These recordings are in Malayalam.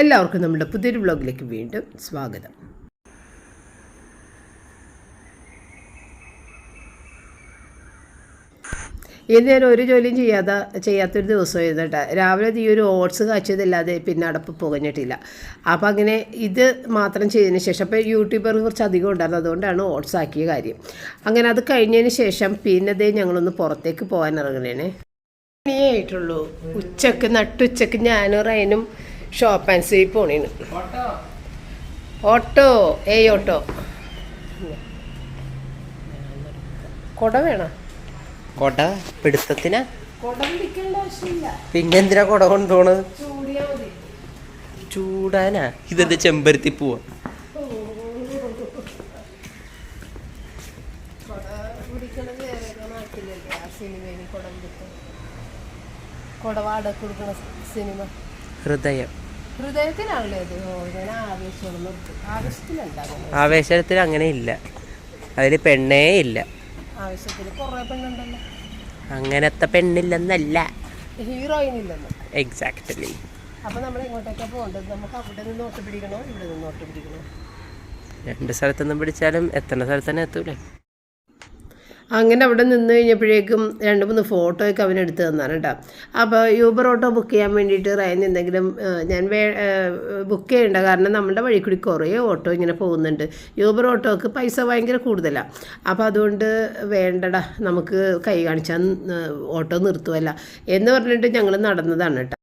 എല്ലാവർക്കും നമ്മുടെ പുതിയൊരു വ്ളോഗിലേക്ക് വീണ്ടും സ്വാഗതം. ഇന്ന് ഞാൻ ഒരു ജോലിയും ചെയ്യാത്തൊരു ദിവസമായിരുന്നു കേട്ടോ. രാവിലെ ഈ ഒരു ഓട്സ് കാച്ചിയതല്ലാതെ പിന്നെ അടപ്പ് പുകഞ്ഞിട്ടില്ല. അപ്പോൾ അങ്ങനെ ഇത് മാത്രം ചെയ്തതിന് ശേഷം അപ്പോൾ യൂട്യൂബർ കുറച്ച് അധികം ഉണ്ടായിരുന്നു, അതുകൊണ്ടാണ് ഓട്സ് ആക്കിയ കാര്യം. അങ്ങനെ അത് കഴിഞ്ഞതിന് ശേഷം പിന്നെ ഞങ്ങളൊന്ന് പുറത്തേക്ക് പോകാൻ ഇറങ്ങണേനെ. ആയിട്ടുള്ളൂ നട്ടുച്ചക്ക് ഞാനും റൈനും ഷോപ്പ് ആൻഡ് സീ പോണേന്. ഓട്ടോ ഓട്ടോ കൊട വേണം. കൊട പിടുത്തത്തിനാ? പിന്നെന്തിനാ കൊട കൊണ്ടുപോണ്? ചൂടാനാ? ഇതെന്താ ചെമ്പരത്തി പോവാ? ഹൃദയം ആവേശത്തിൽ അങ്ങനെ ഇല്ല, അതില് പെണ്ണേ ഇല്ല. അങ്ങനത്തെ പെണ്ണില്ലെന്നല്ല, ഹീറോയിൻ ഇല്ലെന്ന്. എക്സാക്ട്ലി. അപ്പൊ നമ്മൾ എങ്ങോട്ടേക്കാ പോകേണ്ടത്? നമുക്ക് അവിടെ നിന്ന് ഓട്ട് പിടിക്കണോ ഇവിടെ നിന്ന് ഓട്ട് പിടിക്കണോ? രണ്ട് സ്ഥലത്തൊന്നും പിടിച്ചാലും എത്തേണ്ട സ്ഥലത്ത് തന്നെ എത്തൂലേ. അങ്ങനെ അവിടെ നിന്ന് കഴിഞ്ഞപ്പോഴേക്കും 2-3 ഫോട്ടോയൊക്കെ അവനെടുത്ത് തന്നാണ് കേട്ടോ. അപ്പോൾ യൂബർ ഓട്ടോ ബുക്ക് ചെയ്യാൻ വേണ്ടിയിട്ട് റയൻ എന്തെങ്കിലും ഞാൻ ബുക്ക് ചെയ്യണ്ട, കാരണം നമ്മുടെ വഴി കൂടി കുറേ ഓട്ടോ ഇങ്ങനെ പോകുന്നുണ്ട്. യൂബർ ഓട്ടോക്ക് പൈസ ഭയങ്കര കൂടുതലാണ്. അപ്പോൾ അതുകൊണ്ട് വേണ്ടടാ, നമുക്ക് കൈ കാണിച്ചാൽ ഓട്ടോ നിർത്തുമല്ല എന്ന് പറഞ്ഞിട്ട് ഞങ്ങൾ നടന്നതാണ് കേട്ടോ.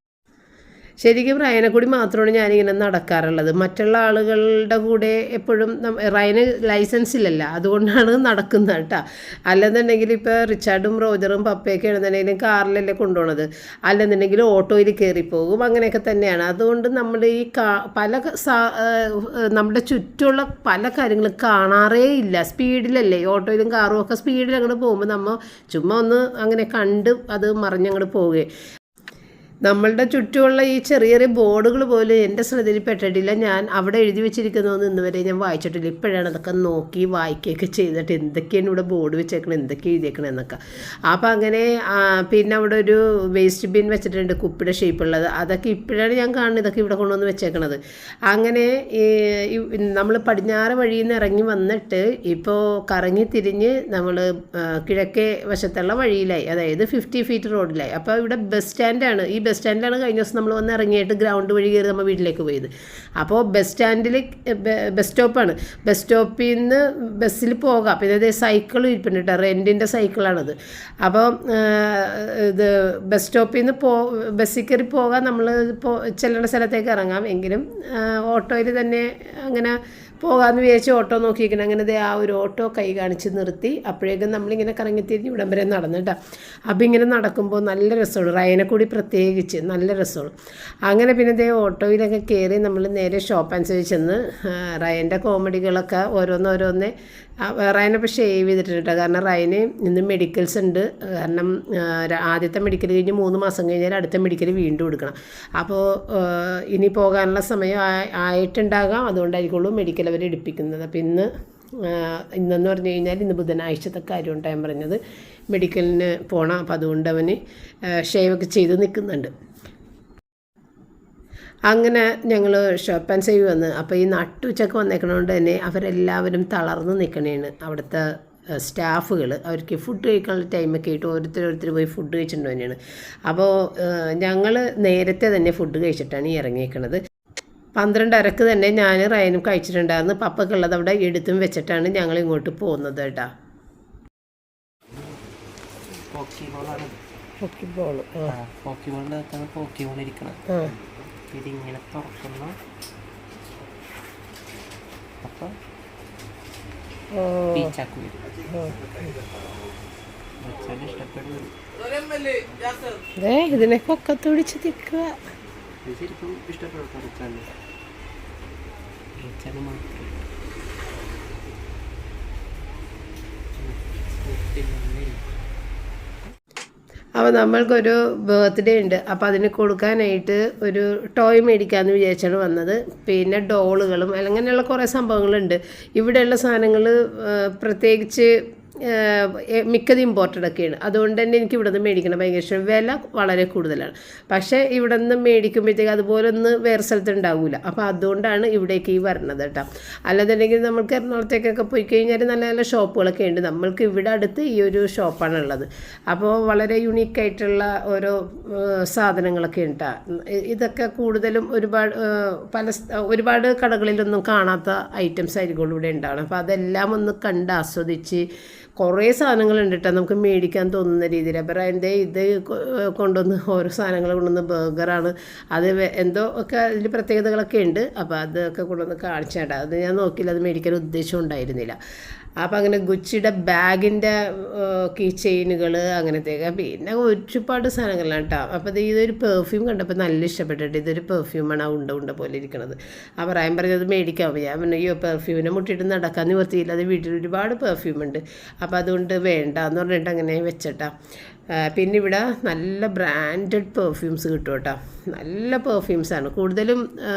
ശരിക്കും റയനെ കൂടി മാത്രമാണ് ഞാനിങ്ങനെ നടക്കാറുള്ളത്. മറ്റുള്ള ആളുകളുടെ കൂടെ എപ്പോഴും റയന് ലൈസൻസ് ഇല്ലല്ല, അതുകൊണ്ടാണ് നടക്കുന്നത് കേട്ടോ. അല്ലെന്നുണ്ടെങ്കിൽ ഇപ്പോൾ റിച്ചാർഡും റോജറും പപ്പയൊക്കെ ആണെന്നുണ്ടെങ്കിലും കാറിലല്ലേ കൊണ്ടുപോകണത്, അല്ലെന്നുണ്ടെങ്കിൽ ഓട്ടോയിൽ കയറിപ്പോകും. അങ്ങനെയൊക്കെ തന്നെയാണ്. അതുകൊണ്ട് നമ്മൾ ഈ നമ്മുടെ ചുറ്റുമുള്ള പല കാര്യങ്ങളും കാണാറേ ഇല്ല. സ്പീഡിലല്ലേ ഓട്ടോയിലും കാറും ഒക്കെ സ്പീഡിൽ അങ്ങോട്ട് പോകുമ്പോൾ നമ്മൾ ചുമ്മാ ഒന്ന് അങ്ങനെ കണ്ട് അത് മറിഞ്ഞങ്ങോട്ട് പോവുകയും. നമ്മളുടെ ചുറ്റുമുള്ള ഈ ചെറിയ ചെറിയ ബോർഡുകൾ പോലും എൻ്റെ ശ്രദ്ധയിൽ പെട്ടിട്ടില്ല. ഞാൻ അവിടെ എഴുതി വെച്ചിരിക്കുന്നതെന്ന് ഇന്ന് വരെ ഞാൻ വായിച്ചിട്ടില്ല. ഇപ്പോഴാണ് അതൊക്കെ നോക്കി വായിക്കുകയൊക്കെ ചെയ്തിട്ട് എന്തൊക്കെയാണ് ഇവിടെ ബോർഡ് വെച്ചേക്കണം, എന്തൊക്കെ എഴുതിയേക്കണം എന്നൊക്കെ. അപ്പോൾ അങ്ങനെ പിന്നെ അവിടെ ഒരു വേസ്റ്റ് ബിൻ വെച്ചിട്ടുണ്ട്, കുപ്പിയുടെ ഷേപ്പുള്ളത്. അതൊക്കെ ഇപ്പോഴാണ് ഞാൻ കാണുന്നത്, ഇതൊക്കെ ഇവിടെ കൊണ്ടുവന്ന് വെച്ചേക്കണത്. അങ്ങനെ നമ്മൾ പടിഞ്ഞാറ് വഴിയിൽ നിന്ന് ഇറങ്ങി വന്നിട്ട് ഇപ്പോൾ കറങ്ങി തിരിഞ്ഞ് നമ്മൾ കിഴക്കേ വശത്തുള്ള വഴിയിലായി, അതായത് 50 ഫീറ്റ് റോഡിലായി. അപ്പോൾ ഇവിടെ ബസ് സ്റ്റാൻഡാണ്. ഈ ബസ് സ്റ്റാൻഡിലാണ് കഴിഞ്ഞ ദിവസം നമ്മൾ വന്ന് ഇറങ്ങിയിട്ട് ഗ്രൗണ്ട് വഴി കയറി നമ്മൾ വീട്ടിലേക്ക് പോയത്. അപ്പോൾ ബസ് സ്റ്റോപ്പാണ്. ബസ് സ്റ്റോപ്പിൽ നിന്ന് ബസ്സിൽ പോകാം. പിന്നെ അതേ സൈക്കിൾ ഇരിപ്പുണ്ട് കേട്ടോ, റെൻറ്റിൻ്റെ സൈക്കിളാണത്. അപ്പോൾ ഇത് ബസ് സ്റ്റോപ്പിൽ നിന്ന് ബസ്സിൽ കയറി പോകാൻ നമ്മൾ ചെല്ലേണ്ട സ്ഥലത്തേക്ക് ഇറങ്ങാം. എങ്കിലും ഓട്ടോയിൽ തന്നെ അങ്ങനെ പോകാമെന്ന് വിചാരിച്ച് ഓട്ടോ നോക്കിയിരിക്കണം. അങ്ങനെ ആ ഒരു ഓട്ടോ കൈ കാണിച്ച് നിർത്തി. അപ്പോഴേക്കും നമ്മളിങ്ങനെ കറങ്ങിത്തിരിഞ്ഞ് ഇവിടം വരെ നടന്നിട്ടാ. അപ്പോൾ ഇങ്ങനെ നടക്കുമ്പോൾ നല്ല രസമുള്ളൂ, റയനെ കൂടി പ്രത്യേകിച്ച് നല്ല രസമുള്ളൂ. അങ്ങനെ പിന്നെ ഓട്ടോയിലൊക്കെ കയറി നമ്മൾ നേരെ ഷോപ്പ് ആൻഡ് സേവ് ചെന്ന് റയൻ്റെ കോമഡികളൊക്കെ ഓരോന്നോരോന്നേ. റയനപ്പോൾ ഷേവ് ചെയ്തിട്ടുണ്ട്, കാരണം റയന് ഇന്ന് മെഡിക്കൽസ് ഉണ്ട്. കാരണം ആദ്യത്തെ മെഡിക്കൽ കഴിഞ്ഞ് 3 മാസം കഴിഞ്ഞാൽ അടുത്ത മെഡിക്കൽ വീണ്ടും എടുക്കണം. അപ്പോൾ ഇനി പോകാനുള്ള സമയം ആയിട്ടുണ്ടാകാം, അതുകൊണ്ടായിരിക്കുള്ളൂ മെഡിക്കൽ അവർ എടുപ്പിക്കുന്നത്. അപ്പോൾ ഇന്നെന്ന് പറഞ്ഞു കഴിഞ്ഞാൽ ഇന്ന് ബുധനാഴ്ചത്തെ കാര്യമാണ് ഞാൻ പറഞ്ഞത്, മെഡിക്കലിന് പോകണം. അപ്പോൾ അതുകൊണ്ട് അവന് ഷേവൊക്കെ ചെയ്ത് നിൽക്കുന്നുണ്ട്. അങ്ങനെ ഞങ്ങൾ ഷോപ്പ് ആൻഡ് സേവ് വന്ന്. അപ്പോൾ ഈ നട്ടുച്ചക്ക് വന്നേക്കണതുകൊണ്ട് തന്നെ അവരെല്ലാവരും തളർന്ന് നിൽക്കണേണ്. അവിടുത്തെ സ്റ്റാഫുകൾ അവർക്ക് ഫുഡ് കഴിക്കാനുള്ള ടൈമൊക്കെ ആയിട്ട് ഓരോരുത്തർ പോയി ഫുഡ് കഴിച്ചിട്ട് തന്നെയാണ്. അപ്പോൾ ഞങ്ങൾ നേരത്തെ തന്നെ ഫുഡ് കഴിച്ചിട്ടാണ് ഈ ഇറങ്ങിയേക്കണത്. 12:30 തന്നെ ഞാൻ റയനും കഴിച്ചിട്ടുണ്ടായിരുന്നു. പപ്പക്കുള്ളത് അവിടെ എടുത്തും വെച്ചിട്ടാണ് ഞങ്ങൾ ഇങ്ങോട്ട് പോകുന്നത് കേട്ടോ. ഇതിങ്ങനെ തുറക്കുന്നു. അപ്പം ഇതിനൊക്കെ ഒക്കെ തുടിച്ച് നിൽക്കുക. ശരിക്കും ഇഷ്ടപ്പെടും. അപ്പോൾ നമ്മൾക്കൊരു ബർത്ത്ഡേ ഉണ്ട്. അപ്പോൾ അതിന് കൊടുക്കാനായിട്ട് ഒരു ടോയ് മേടിക്കാമെന്ന് വിചാരിച്ചാണ് വന്നത്. പിന്നെ ഡോളുകളും അങ്ങനെയുള്ള കുറേ സംഭവങ്ങളുണ്ട്. ഇവിടെയുള്ള സാധനങ്ങൾ പ്രത്യേകിച്ച് മിക്കത് ഇമ്പോർട്ടഡൊക്കെയാണ്. അതുകൊണ്ട് തന്നെ എനിക്ക് ഇവിടെ നിന്ന് മേടിക്കണം ഭയങ്കര ഇഷ്ടം. വില വളരെ കൂടുതലാണ്. പക്ഷേ ഇവിടെ നിന്ന് മേടിക്കുമ്പോഴത്തേക്ക് അതുപോലൊന്നും വേറെ സ്ഥലത്ത് ഉണ്ടാവില്ല. അപ്പോൾ അതുകൊണ്ടാണ് ഇവിടേക്ക് ഈ വരണത് കേട്ടോ. അല്ലാന്നുണ്ടെങ്കിൽ നമ്മൾക്ക് എറണാകുളത്തേക്കൊക്കെ പോയി കഴിഞ്ഞാൽ നല്ല നല്ല ഷോപ്പുകളൊക്കെ ഉണ്ട്. നമ്മൾക്ക് ഇവിടെ അടുത്ത് ഈ ഒരു ഷോപ്പാണ് ഉള്ളത്. അപ്പോൾ വളരെ യുണീക്കായിട്ടുള്ള ഓരോ സാധനങ്ങളൊക്കെ ഉണ്ട്. ഇതൊക്കെ കൂടുതലും ഒരുപാട് കടകളിലൊന്നും കാണാത്ത ഐറ്റംസ് ആയിരിക്കും ഇവിടെ ഉണ്ടാവണം. അപ്പോൾ അതെല്ലാം ഒന്ന് കണ്ട് ആസ്വദിച്ച് കുറേ സാധനങ്ങളുണ്ട് കേട്ടോ നമുക്ക് മേടിക്കാൻ തോന്നുന്ന രീതിയിൽ. അപ്പോൾ അതിൻ്റെ ഇത് കൊണ്ടുവന്ന് ഓരോ സാധനങ്ങൾ കൊണ്ടുവന്ന് ബർഗറാണ്, അത് എന്തോ ഒക്കെ അതിൽ പ്രത്യേകതകളൊക്കെ ഉണ്ട്. അപ്പോൾ അതൊക്കെ കൊണ്ടുവന്ന് കാണിച്ചാട്ടാ. അത് ഞാൻ നോക്കിയില്ല, അത് മേടിക്കാൻ ഉദ്ദേശം ഉണ്ടായിരുന്നില്ല. അപ്പോൾ അങ്ങനെ ഗുച്ചിയുടെ ബാഗിൻ്റെ കീ ചെയിനുകൾ അങ്ങനത്തെയൊക്കെ, പിന്നെ ഒരുപാട് സാധനങ്ങളാണ് കേട്ടോ. അപ്പോൾ ഇതൊരു പെർഫ്യൂം കണ്ടപ്പോൾ നല്ല ഇഷ്ടപ്പെട്ടിട്ട്. ഇതൊരു പെർഫ്യൂമാണ്, ആ ഉണ്ട പോലെ ഇരിക്കുന്നത്. ആ പറയാൻ പറഞ്ഞത് മേടിക്കാൻ ഞാൻ പിന്നെ അയ്യോ പെർഫ്യൂമിനെ മുട്ടിയിട്ട് നടക്കാൻ നിവർത്തിയില്ല, അത് വീട്ടിൽ ഒരുപാട് പെർഫ്യൂമുണ്ട്, അപ്പോൾ അതുകൊണ്ട് വേണ്ട എന്ന് പറഞ്ഞിട്ട് അങ്ങനെ വെച്ചിട്ടാ. പിന്നെ ഇവിടെ നല്ല ബ്രാൻഡഡ് പെർഫ്യൂംസ് കിട്ടും കേട്ടോ. നല്ല പെർഫ്യൂംസാണ് കൂടുതലും.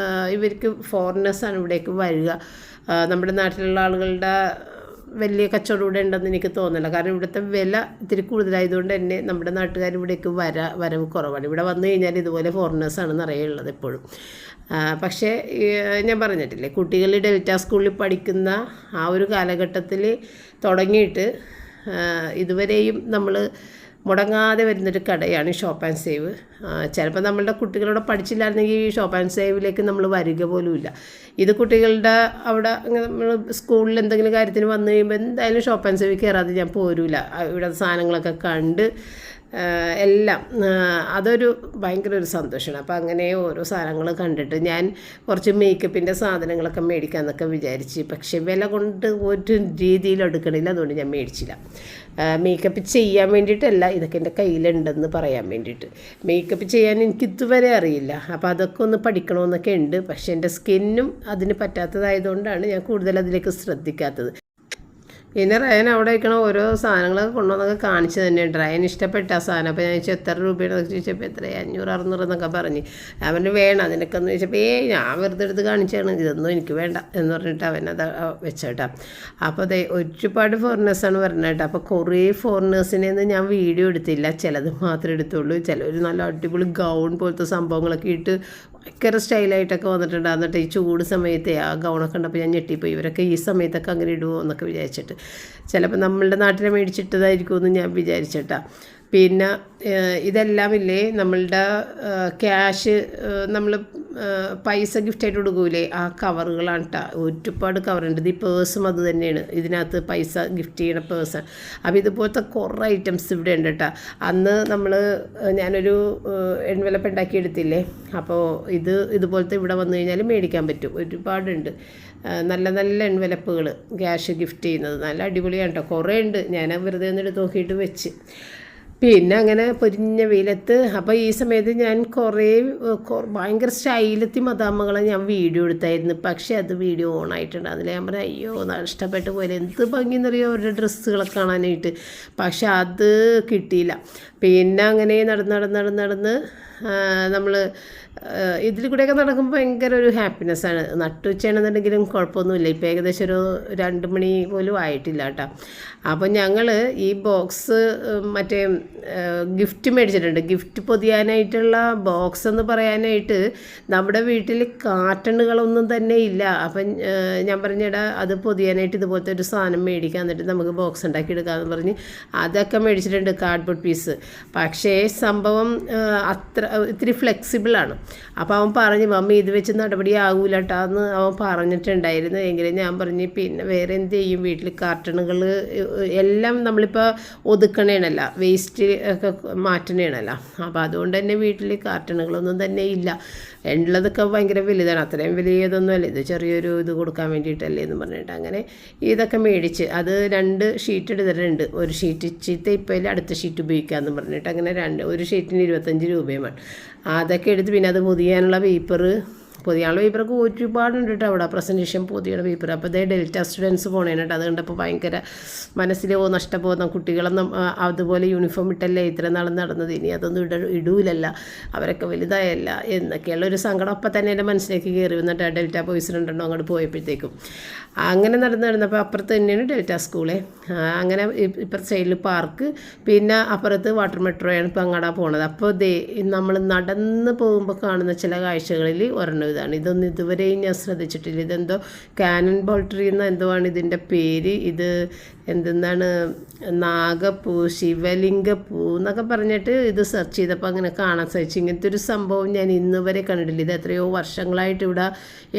ഇവർക്ക് ഫോറിനേഴ്സാണ് ഇവിടേക്ക് വരിക. നമ്മുടെ നാട്ടിലുള്ള ആളുകളുടെ വലിയ കച്ചവടം ഇവിടെ ഉണ്ടെന്ന് എനിക്ക് തോന്നില്ല. കാരണം ഇവിടുത്തെ വില ഇത്തിരി കൂടുതലായതുകൊണ്ട് തന്നെ നമ്മുടെ നാട്ടുകാർ ഇവിടേക്ക് വരവ് കുറവാണ്. ഇവിടെ വന്നു കഴിഞ്ഞാൽ ഇതുപോലെ ഫോറിനേഴ്സാണെന്ന് അറിയുള്ളത് എപ്പോഴും. പക്ഷേ ഞാൻ പറഞ്ഞിട്ടില്ലേ, കുട്ടികൾ ഡെൽറ്റ സ്കൂളിൽ പഠിക്കുന്ന ആ ഒരു കാലഘട്ടത്തിൽ തുടങ്ങിയിട്ട് ഇതുവരെയും നമ്മൾ മുടങ്ങാതെ വരുന്നൊരു കടയാണ് ഷോപ്പ് ആൻഡ് സേവ്. ചിലപ്പോൾ നമ്മളുടെ കുട്ടികളോട് പഠിച്ചില്ലായിരുന്നെങ്കിൽ ഈ ഷോപ്പ് ആൻഡ് സേവിലേക്ക് നമ്മൾ വരിക പോലുമില്ല. ഇത് കുട്ടികളുടെ അവിടെ നമ്മൾ സ്കൂളിൽ എന്തെങ്കിലും കാര്യത്തിന് വന്നു കഴിയുമ്പോൾ എന്തായാലും ഷോപ്പ് ആൻഡ് സേവിൽ കയറാതെ ഞാൻ പോരില്ല. ഇവിടെ സാധനങ്ങളൊക്കെ കണ്ട് എല്ലാം അതൊരു ഭയങ്കര ഒരു സന്തോഷമാണ്. അപ്പോൾ അങ്ങനെ ഓരോ സാധനങ്ങൾ കണ്ടിട്ട് ഞാൻ കുറച്ച് മേക്കപ്പിൻ്റെ സാധനങ്ങളൊക്കെ മേടിക്കാമെന്നൊക്കെ വിചാരിച്ച്, പക്ഷേ വില കൊണ്ട് ഒരു രീതിയിൽ എടുക്കണില്ല, അതുകൊണ്ട് ഞാൻ മേടിച്ചില്ല. മേക്കപ്പ് ചെയ്യാൻ വേണ്ടിയിട്ടല്ല, ഇതൊക്കെ എൻ്റെ കയ്യിലുണ്ടെന്ന് പറയാൻ വേണ്ടിയിട്ട്. മേക്കപ്പ് ചെയ്യാൻ എനിക്ക് ഇതുവരെ അറിയില്ല, അപ്പോൾ അതൊക്കെ ഒന്ന് പഠിക്കണമെന്നൊക്കെ ഉണ്ട്. പക്ഷേ എൻ്റെ സ്കിന്നും അതിന് പറ്റാത്തതായതുകൊണ്ടാണ് ഞാൻ കൂടുതൽ അതിലേക്ക് ശ്രദ്ധിക്കാത്തത്. പിന്നെ റയൻ അവിടെ വയ്ക്കണ ഓരോ സാധനങ്ങളൊക്കെ കൊണ്ടുവന്നൊക്കെ കാണിച്ചു തന്നെയുണ്ട്. റയൻ ഇഷ്ടപ്പെട്ട ആ സാധനം. അപ്പോൾ ഞാൻ ചോദിച്ചാൽ എത്ര രൂപയാണെന്നൊക്കെ ചോദിച്ചപ്പോൾ എത്രയാണ് 500-600 എന്നൊക്കെ പറഞ്ഞ്. അവന് വേണം അതിനൊക്കെ എന്ന് ചോദിച്ചപ്പോൾ ഞാൻ വെറുതെ എടുത്ത് കാണിച്ചാണ്, ഇതൊന്നും എനിക്ക് വേണ്ട എന്ന് പറഞ്ഞിട്ട് അവനത് വെച്ചേട്ടാ. അപ്പോൾ അതെ ഒരുപാട് ഫോറിനേഴ്സാണ് വരുന്നത് കേട്ടോ. അപ്പോൾ കുറേ ഫോറിനേഴ്സിനെയൊന്നും ഞാൻ വീഡിയോ എടുത്തില്ല, ചിലത് മാത്രമേ എടുത്തുള്ളൂ. ചിലർ നല്ല അടിപൊളി ഗൗൺ പോലത്തെ സംഭവങ്ങളൊക്കെ ഇട്ട് ഭയങ്കര സ്റ്റൈലായിട്ടൊക്കെ വന്നിട്ടുണ്ട്. എന്നിട്ട് ഈ ചൂട് സമയത്തെ ആ ഗൗണൊക്കെ കണ്ടപ്പോൾ ഞാൻ ഞെട്ടിപ്പോയി, ഇവരൊക്കെ ഈ സമയത്തൊക്കെ അങ്ങനെ ഇടുമോ എന്നൊക്കെ വിചാരിച്ചിട്ട്. ചിലപ്പോൾ നമ്മളുടെ നാട്ടിലെ മേടിച്ചിട്ടതായിരിക്കുമെന്ന് ഞാൻ വിചാരിച്ചിട്ടാ. പിന്നെ ഇതെല്ലാം ഇല്ലേ നമ്മളുടെ ക്യാഷ് നമ്മൾ പൈസ ഗിഫ്റ്റായിട്ട് കൊടുക്കൂലേ, ആ കവറുകളാണ് കേട്ടോ. ഒരുപാട് കവറുണ്ട്. ഈ പേഴ്സും അത് തന്നെയാണ്, ഇതിനകത്ത് പൈസ ഗിഫ്റ്റ് ചെയ്യണ പേഴ്സാണ്. അപ്പോൾ ഇതുപോലത്തെ കുറേ ഐറ്റംസ് ഇവിടെ ഉണ്ട് കേട്ടോ. അന്ന് ഞാനൊരു എൻവലപ്പ് ഉണ്ടാക്കിയെടുത്തില്ലേ, അപ്പോൾ ഇതുപോലത്തെ ഇവിടെ വന്നു കഴിഞ്ഞാൽ മേടിക്കാൻ പറ്റും. ഒരുപാടുണ്ട് നല്ല നല്ല എൻവലപ്പുകൾ ക്യാഷ് ഗിഫ്റ്റ് ചെയ്യുന്നത്. നല്ല അടിപൊളിയാണ് കേട്ടോ. കുറേ ഉണ്ട്. ഞാൻ വെറുതെ ഒന്ന് എടുത്ത് നോക്കിയിട്ട് വെച്ച്. പിന്നെ അങ്ങനെ പൊരിഞ്ഞ വെയിലത്ത്. അപ്പോൾ ഈ സമയത്ത് ഞാൻ ഭയങ്കര സ്റ്റൈലത്തി മദാമ്മകളെ ഞാൻ വീഡിയോ എടുത്തായിരുന്നു. പക്ഷേ അത് വീഡിയോ ഓണായിട്ടുണ്ട്. അതിൽ ഞാൻ പറഞ്ഞാൽ അയ്യോ നഷ്ടപ്പെട്ടു പോലെ, എന്ത് ഭംഗിയെന്നറിയോ അവരുടെ ഡ്രസ്സുകളൊക്കെ കാണാനായിട്ട്. പക്ഷെ അത് കിട്ടിയില്ല. പിന്നെ അങ്ങനെ നടന്ന് നമ്മൾ ഇതിൽ കൂടെയൊക്കെ നടക്കുമ്പോൾ ഭയങ്കര ഒരു ഹാപ്പിനെസ്സാണ്. നട്ടുച്ചയാണെന്നുണ്ടെങ്കിലും കുഴപ്പമൊന്നുമില്ല. ഇപ്പോൾ ഏകദേശം ഒരു 2 മണി പോലും ആയിട്ടില്ല കേട്ടോ. അപ്പോൾ ഞങ്ങൾ ഈ ബോക്സ് മറ്റേ ഗിഫ്റ്റ് മേടിച്ചിട്ടുണ്ട്. ഗിഫ്റ്റ് പൊതിയാനായിട്ടുള്ള ബോക്സ് എന്ന് പറയാനായിട്ട് നമ്മുടെ വീട്ടിൽ കാർട്ടണുകളൊന്നും തന്നെ ഇല്ല. അപ്പം ഞാൻ പറഞ്ഞിടാ അത് പൊതിയാനായിട്ട് ഇതുപോലത്തെ ഒരു സാധനം മേടിക്കാൻ, എന്നിട്ട് നമുക്ക് ബോക്സ് ഉണ്ടാക്കി എടുക്കാമെന്ന് പറഞ്ഞ് അതൊക്കെ മേടിച്ചിട്ടുണ്ട്, കാർഡ്ബോർഡ് പീസ്. പക്ഷേ സംഭവം ഇത്തിരി ഫ്ലെക്സിബിളാണ്. അപ്പോൾ അവൻ പറഞ്ഞു മമ്മി ഇത് വെച്ച് നടപടിയാകൂല കേട്ടോ എന്ന് അവൻ പറഞ്ഞിട്ടുണ്ടായിരുന്നു. എങ്കിലും ഞാൻ പറഞ്ഞു പിന്നെ വേറെ എന്ത് ചെയ്യും, വീട്ടിൽ കാർട്ടണുകൾ എല്ലാം നമ്മളിപ്പോൾ ഒതുക്കണേണല്ല, വേസ്റ്റ് ഒക്കെ മാറ്റണേണല്ല. അപ്പോൾ അതുകൊണ്ട് തന്നെ വീട്ടിൽ കാർട്ടണുകളൊന്നും തന്നെ ഇല്ല. ഉള്ളതൊക്കെ ഭയങ്കര വലുതാണ്, അത്രയും വലിയതൊന്നുമല്ല, ഇത് ചെറിയൊരു ഇത് കൊടുക്കാൻ വേണ്ടിയിട്ടല്ലേ എന്ന് പറഞ്ഞിട്ട് അങ്ങനെ ഇതൊക്കെ മേടിച്ച് അത് 2 ഷീറ്റ് എടുത്തിട്ടുണ്ട്. ഒരു ഷീറ്റ് ചീത്ത ഇപ്പോൾ അടുത്ത ഷീറ്റ് ഉപയോഗിക്കാമെന്ന് പറഞ്ഞിട്ട് അങ്ങനെ ഒരു ഷീറ്റിന് 25 രൂപയുമാണ്. അതൊക്കെ എടുത്ത് പിന്നെ അത് പൊതിയാനുള്ള പേപ്പർ പൊതിയാനുള്ള പേപ്പറൊക്കെ ഒരുപാടുണ്ട് കേട്ടോ അവിടെ, പ്രസൻറ്റേഷൻ പൊതിയുടെ പേപ്പർ. അപ്പോൾ അതേ ഡെൽറ്റ സ്റ്റുഡൻസ് പോണേന് കേട്ടോ. അത് കണ്ടപ്പോൾ ഭയങ്കര മനസ്സിൽ നഷ്ടബോധം. കുട്ടികളൊന്നും അതുപോലെ യൂണിഫോം ഇട്ടല്ലേ ഇത്ര നാളും നടന്നത്, ഇനി അതൊന്നും ഇടൂലല്ല, അവരൊക്കെ വലുതായല്ല എന്നൊക്കെയുള്ള ഒരു സങ്കടം അപ്പം തന്നെ എൻ്റെ മനസ്സിലേക്ക് കയറി വന്നിട്ട് ഡെൽറ്റ ബോയ്സ് രണ്ടെണ്ണം അങ്ങോട്ട് പോയപ്പോഴത്തേക്കും. അങ്ങനെ നടന്നപ്പോൾ അപ്പുറത്ത് തന്നെയാണ് ഡെൽറ്റ സ്കൂളെ. അങ്ങനെ ഇപ്പുറത്തെ സൈഡിൽ പാർക്ക്, പിന്നെ അപ്പുറത്ത് വാട്ടർ മെട്രോയാണ് ഇപ്പോൾ അങ്ങോട്ടാ പോണത്. അപ്പോൾ നമ്മൾ നടന്ന് പോകുമ്പോൾ കാണുന്ന ചില കാഴ്ചകളിൽ ഒരെണ്ണം ഇതാണ്. ഇതൊന്നും ഇതുവരെയും ഞാൻ ശ്രദ്ധിച്ചിട്ടില്ല. ഇതെന്തോ കാനൻ ബോൾട്ടറി എന്ന എന്തോ ആണ് ഇതിൻ്റെ പേര്. ഇത് എന്തെന്നാണ് നാഗപ്പൂ, ശിവലിംഗപ്പൂ എന്നൊക്കെ പറഞ്ഞിട്ട് ഇത് സെർച്ച് ചെയ്തപ്പോൾ അങ്ങനെ കാണാൻ സാധിച്ചു. ഇങ്ങനത്തെ ഒരു സംഭവം ഞാൻ ഇന്ന് വരെ കണ്ടിട്ടില്ല. ഇത് എത്രയോ വർഷങ്ങളായിട്ട് ഇവിടെ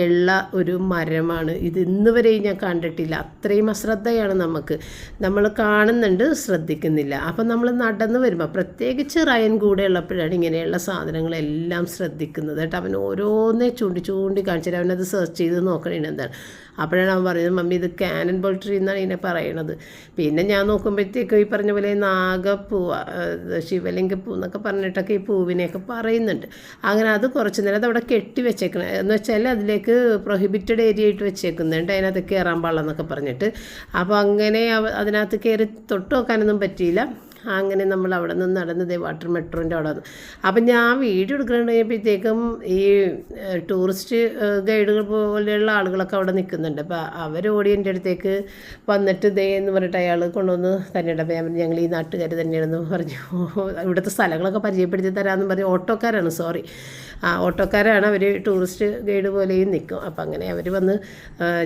ഉള്ള ഒരു മരമാണ്. ഇത് ഇന്ന് വരെയും ഞാൻ കണ്ടിട്ടില്ല. അത്രയും അശ്രദ്ധയാണ് നമുക്ക്. നമ്മൾ കാണുന്നുണ്ട്, ശ്രദ്ധിക്കുന്നില്ല. അപ്പം നമ്മൾ നടന്ന് വരുമ്പോൾ പ്രത്യേകിച്ച് റയൻ കൂടെ ഉള്ളപ്പോഴാണ് ഇങ്ങനെയുള്ള സാധനങ്ങളെല്ലാം ശ്രദ്ധിക്കുന്നത് കേട്ടോ. അവൻ ഓരോന്നേ ചൂണ്ടി കാണിച്ചിട്ട് അവനത് സെർച്ച് ചെയ്ത് നോക്കണേ എന്താണ്. അപ്പോഴാണ് അവൻ പറയുന്നത്, മമ്മി ഇത് കാനൻ ബോൾട്ടറി എന്നാണ് ഇതിനെ പറയണത്. പിന്നെ ഞാൻ നോക്കുമ്പോഴത്തേക്കും ഈ പറഞ്ഞ പോലെ നാഗപ്പൂ, ശിവലിംഗപ്പൂ എന്നൊക്കെ പറഞ്ഞിട്ടൊക്കെ ഈ പൂവിനെയൊക്കെ പറയുന്നുണ്ട്. അങ്ങനെ അത് കുറച്ച് നേരം അത് അവിടെ കെട്ടി വെച്ചേക്കണം എന്ന് വെച്ചാൽ അതിലേക്ക് പ്രൊഹിബിറ്റഡ് ഏരിയ ആയിട്ട് വെച്ചേക്കുന്നുണ്ട്, അതിനകത്ത് കയറാൻ പാടില്ലെന്നൊക്കെ പറഞ്ഞിട്ട്. അപ്പോൾ അങ്ങനെ അതിനകത്ത് കയറി തൊട്ട് നോക്കാനൊന്നും പറ്റിയില്ല. അങ്ങനെ നമ്മൾ അവിടെ നിന്ന് നടന്നത് വാട്ടർ മെട്രോൻ്റെ അവിടെ നിന്ന്. അപ്പം ഞാൻ വീഡിയോ എടുക്കാൻ കഴിയുമ്പോഴത്തേക്കും ഈ ടൂറിസ്റ്റ് ഗൈഡുകൾ പോലെയുള്ള ആളുകളൊക്കെ അവിടെ നിൽക്കുന്നുണ്ട്. അപ്പോൾ അവർ ഓടി എൻ്റെ അടുത്തേക്ക് വന്നിട്ട് ദേ എന്ന് പറഞ്ഞിട്ട് അയാൾ കൊണ്ടുവന്ന് തന്നെയുണ്ട്. അപ്പോൾ ഞാൻ ഞങ്ങൾ ഈ നാട്ടുകാർ തന്നെയാണെന്ന് പറഞ്ഞു. ഇവിടുത്തെ സ്ഥലങ്ങളൊക്കെ പരിചയപ്പെടുത്തി തരാമെന്ന് പറഞ്ഞ് ഓട്ടോക്കാരാണ്, സോറി ഓട്ടോക്കാരാണ്. അവർ ടൂറിസ്റ്റ് ഗൈഡ് പോലെയും നിൽക്കും. അപ്പം അങ്ങനെ അവർ വന്ന്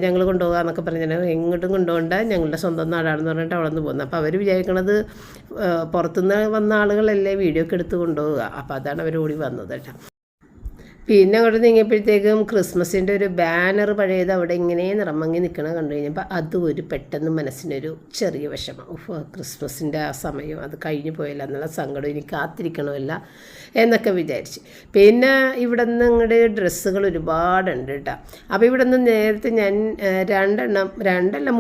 ഞങ്ങൾ കൊണ്ടുപോകാമെന്നൊക്കെ പറഞ്ഞാൽ എങ്ങോട്ടും കൊണ്ടുപോകണ്ട, ഞങ്ങളുടെ സ്വന്തം നാടാണെന്ന് പറഞ്ഞിട്ട് അവിടെ നിന്ന് പോകുന്നത്. അപ്പോൾ അവർ വിചാരിക്കണത് പുറത്തുനിന്ന് വന്ന ആളുകളല്ലേ വീഡിയോ ഒക്കെ എടുത്ത് കൊണ്ടുപോവുക. അപ്പോൾ അതാണ് അവർ ഓടി വന്നത് കേട്ടോ. പിന്നെ അങ്ങോട്ട് നീങ്ങിയപ്പോഴത്തേക്കും ക്രിസ്മസിൻ്റെ ഒരു ബാനർ പഴയത് അവിടെ ഇങ്ങനെ നിറമങ്ങി നിൽക്കണം കണ്ടു കഴിഞ്ഞപ്പോൾ അതും ഒരു പെട്ടെന്ന് മനസ്സിനൊരു ചെറിയ വിഷമം. ക്രിസ്മസിൻ്റെ ആ സമയം അത് കഴിഞ്ഞു പോയില്ല എന്നുള്ള സങ്കടം, ഇനി കാത്തിരിക്കണമല്ല എന്നൊക്കെ വിചാരിച്ച്. പിന്നെ ഇവിടെ നിന്ന് ഇങ്ങോട്ട് ഡ്രസ്സുകൾ ഒരുപാടുണ്ട് കേട്ടോ. അപ്പോൾ ഇവിടെ നിന്ന് നേരത്തെ ഞാൻ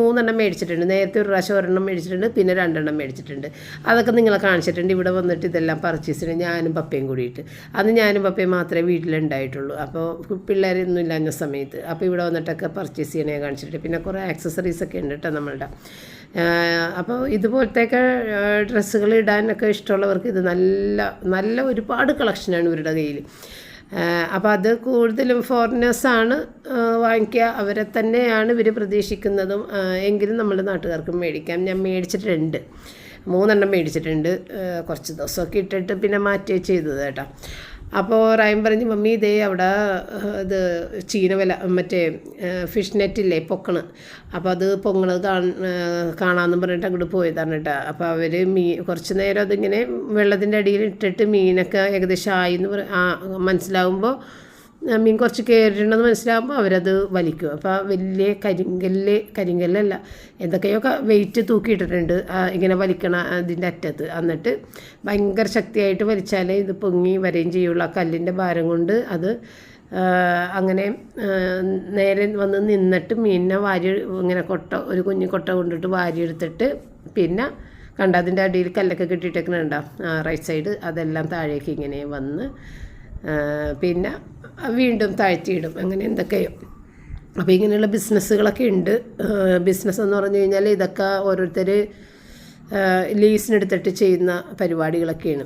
മൂന്നെണ്ണം മേടിച്ചിട്ടുണ്ട്. നേരത്തെ ഒരു പ്രാവശ്യം ഒരെണ്ണം മേടിച്ചിട്ടുണ്ട്, പിന്നെ 2 എണ്ണം മേടിച്ചിട്ടുണ്ട്. അതൊക്കെ നിങ്ങളെ കാണിച്ചിട്ടുണ്ട്. ഇവിടെ വന്നിട്ട് ഇതെല്ലാം പർച്ചേസ് ചെയ്ത് ഞാനും പപ്പയും കൂടിയിട്ട്. അന്ന് ഞാനും പപ്പയും മാത്രമേ വീട്ടിലുണ്ടായിട്ടുള്ളൂ. അപ്പോൾ പിള്ളേരൊന്നും ഇല്ലാഞ്ഞ സമയത്ത് അപ്പോൾ ഇവിടെ വന്നിട്ടൊക്കെ പർച്ചേസ് ചെയ്യണേ കാണിച്ചിട്ട്. പിന്നെ കുറേ ആക്സസറീസൊക്കെ ഉണ്ട് കേട്ടോ നമ്മളുടെ. അപ്പോൾ ഇതുപോലത്തെയൊക്കെ ഡ്രസ്സുകൾ ഇടാനൊക്കെ ഇഷ്ടമുള്ളവർക്ക് ഇത് നല്ല ഒരുപാട് കളക്ഷനാണ് ഇവരുടെ കയ്യിൽ. അപ്പോൾ അത് കൂടുതലും ഫോറിനേഴ്സാണ് വാങ്ങിക്കുക, അവരെ തന്നെയാണ് ഇവർ പ്രതീക്ഷിക്കുന്നതും. എങ്കിലും നമ്മൾ നാട്ടുകാർക്കും മേടിക്കാം. ഞാൻ മേടിച്ചിട്ടുണ്ട്, 3 എണ്ണം മേടിച്ചിട്ടുണ്ട്. കുറച്ച് ദിവസമൊക്കെ ഇട്ടിട്ട് പിന്നെ മാറ്റി ചെയ്തത് കേട്ടോ. അപ്പോൾ റൈം പറഞ്ഞ് മമ്മി ഇതേ അവിടെ ഇത് ചീനവല മറ്റേ ഫിഷ് നെറ്റില്ലേ പൊക്കണ്, അപ്പോൾ അത് പൊങ്ങണത് കാണാമെന്ന് പറഞ്ഞിട്ട് അങ്ങോട്ട് പോയതാണ് കേട്ടോ. അപ്പോൾ അവർ കുറച്ച് നേരം അതിങ്ങനെ വെള്ളത്തിൻ്റെ അടിയിൽ ഇട്ടിട്ട് മീനൊക്കെ ഏകദേശം ആയി എന്ന് മനസ്സിലാവുമ്പോൾ, മീൻ കുറച്ച് കയറിയിട്ടുണ്ടെന്ന് മനസ്സിലാകുമ്പോൾ അവരത് വലിക്കും. അപ്പോൾ വലിയ കരിങ്കല്ലല്ല എന്തൊക്കെയൊക്കെ വെയിറ്റ് തൂക്കിയിട്ടിട്ടുണ്ട് ഇങ്ങനെ വലിക്കണ അതിൻ്റെ അറ്റത്ത്. എന്നിട്ട് ഭയങ്കര ശക്തിയായിട്ട് വലിച്ചാലേ ഇത് പൊങ്ങി വരെയും ചെയ്യുള്ളൂ. ആ കല്ലിൻ്റെ ഭാരം കൊണ്ട് അത് അങ്ങനെ നേരെ വന്ന് നിന്നിട്ട് മീനിനെ ഇങ്ങനെ ഒരു കുഞ്ഞു കൊട്ട കൊണ്ടിട്ട് വാരിയെടുത്തിട്ട് പിന്നെ അതിൻ്റെ അടിയിൽ കല്ലൊക്കെ കെട്ടിയിട്ടേക്കുന്നുണ്ടോ റൈറ്റ് സൈഡ്, അതെല്ലാം താഴേക്ക് ഇങ്ങനെ വന്ന് പിന്നെ വീണ്ടും താഴ്ത്തിയിടും. അങ്ങനെ എന്തൊക്കെയോ. അപ്പോൾ ഇങ്ങനെയുള്ള ബിസിനസ്സുകളൊക്കെ ഉണ്ട്. ബിസിനസ് എന്ന് പറഞ്ഞു കഴിഞ്ഞാൽ ഇതൊക്കെ ഓരോരുത്തർ ലീസിനെടുത്തിട്ട് ചെയ്യുന്ന പരിപാടികളൊക്കെയാണ്.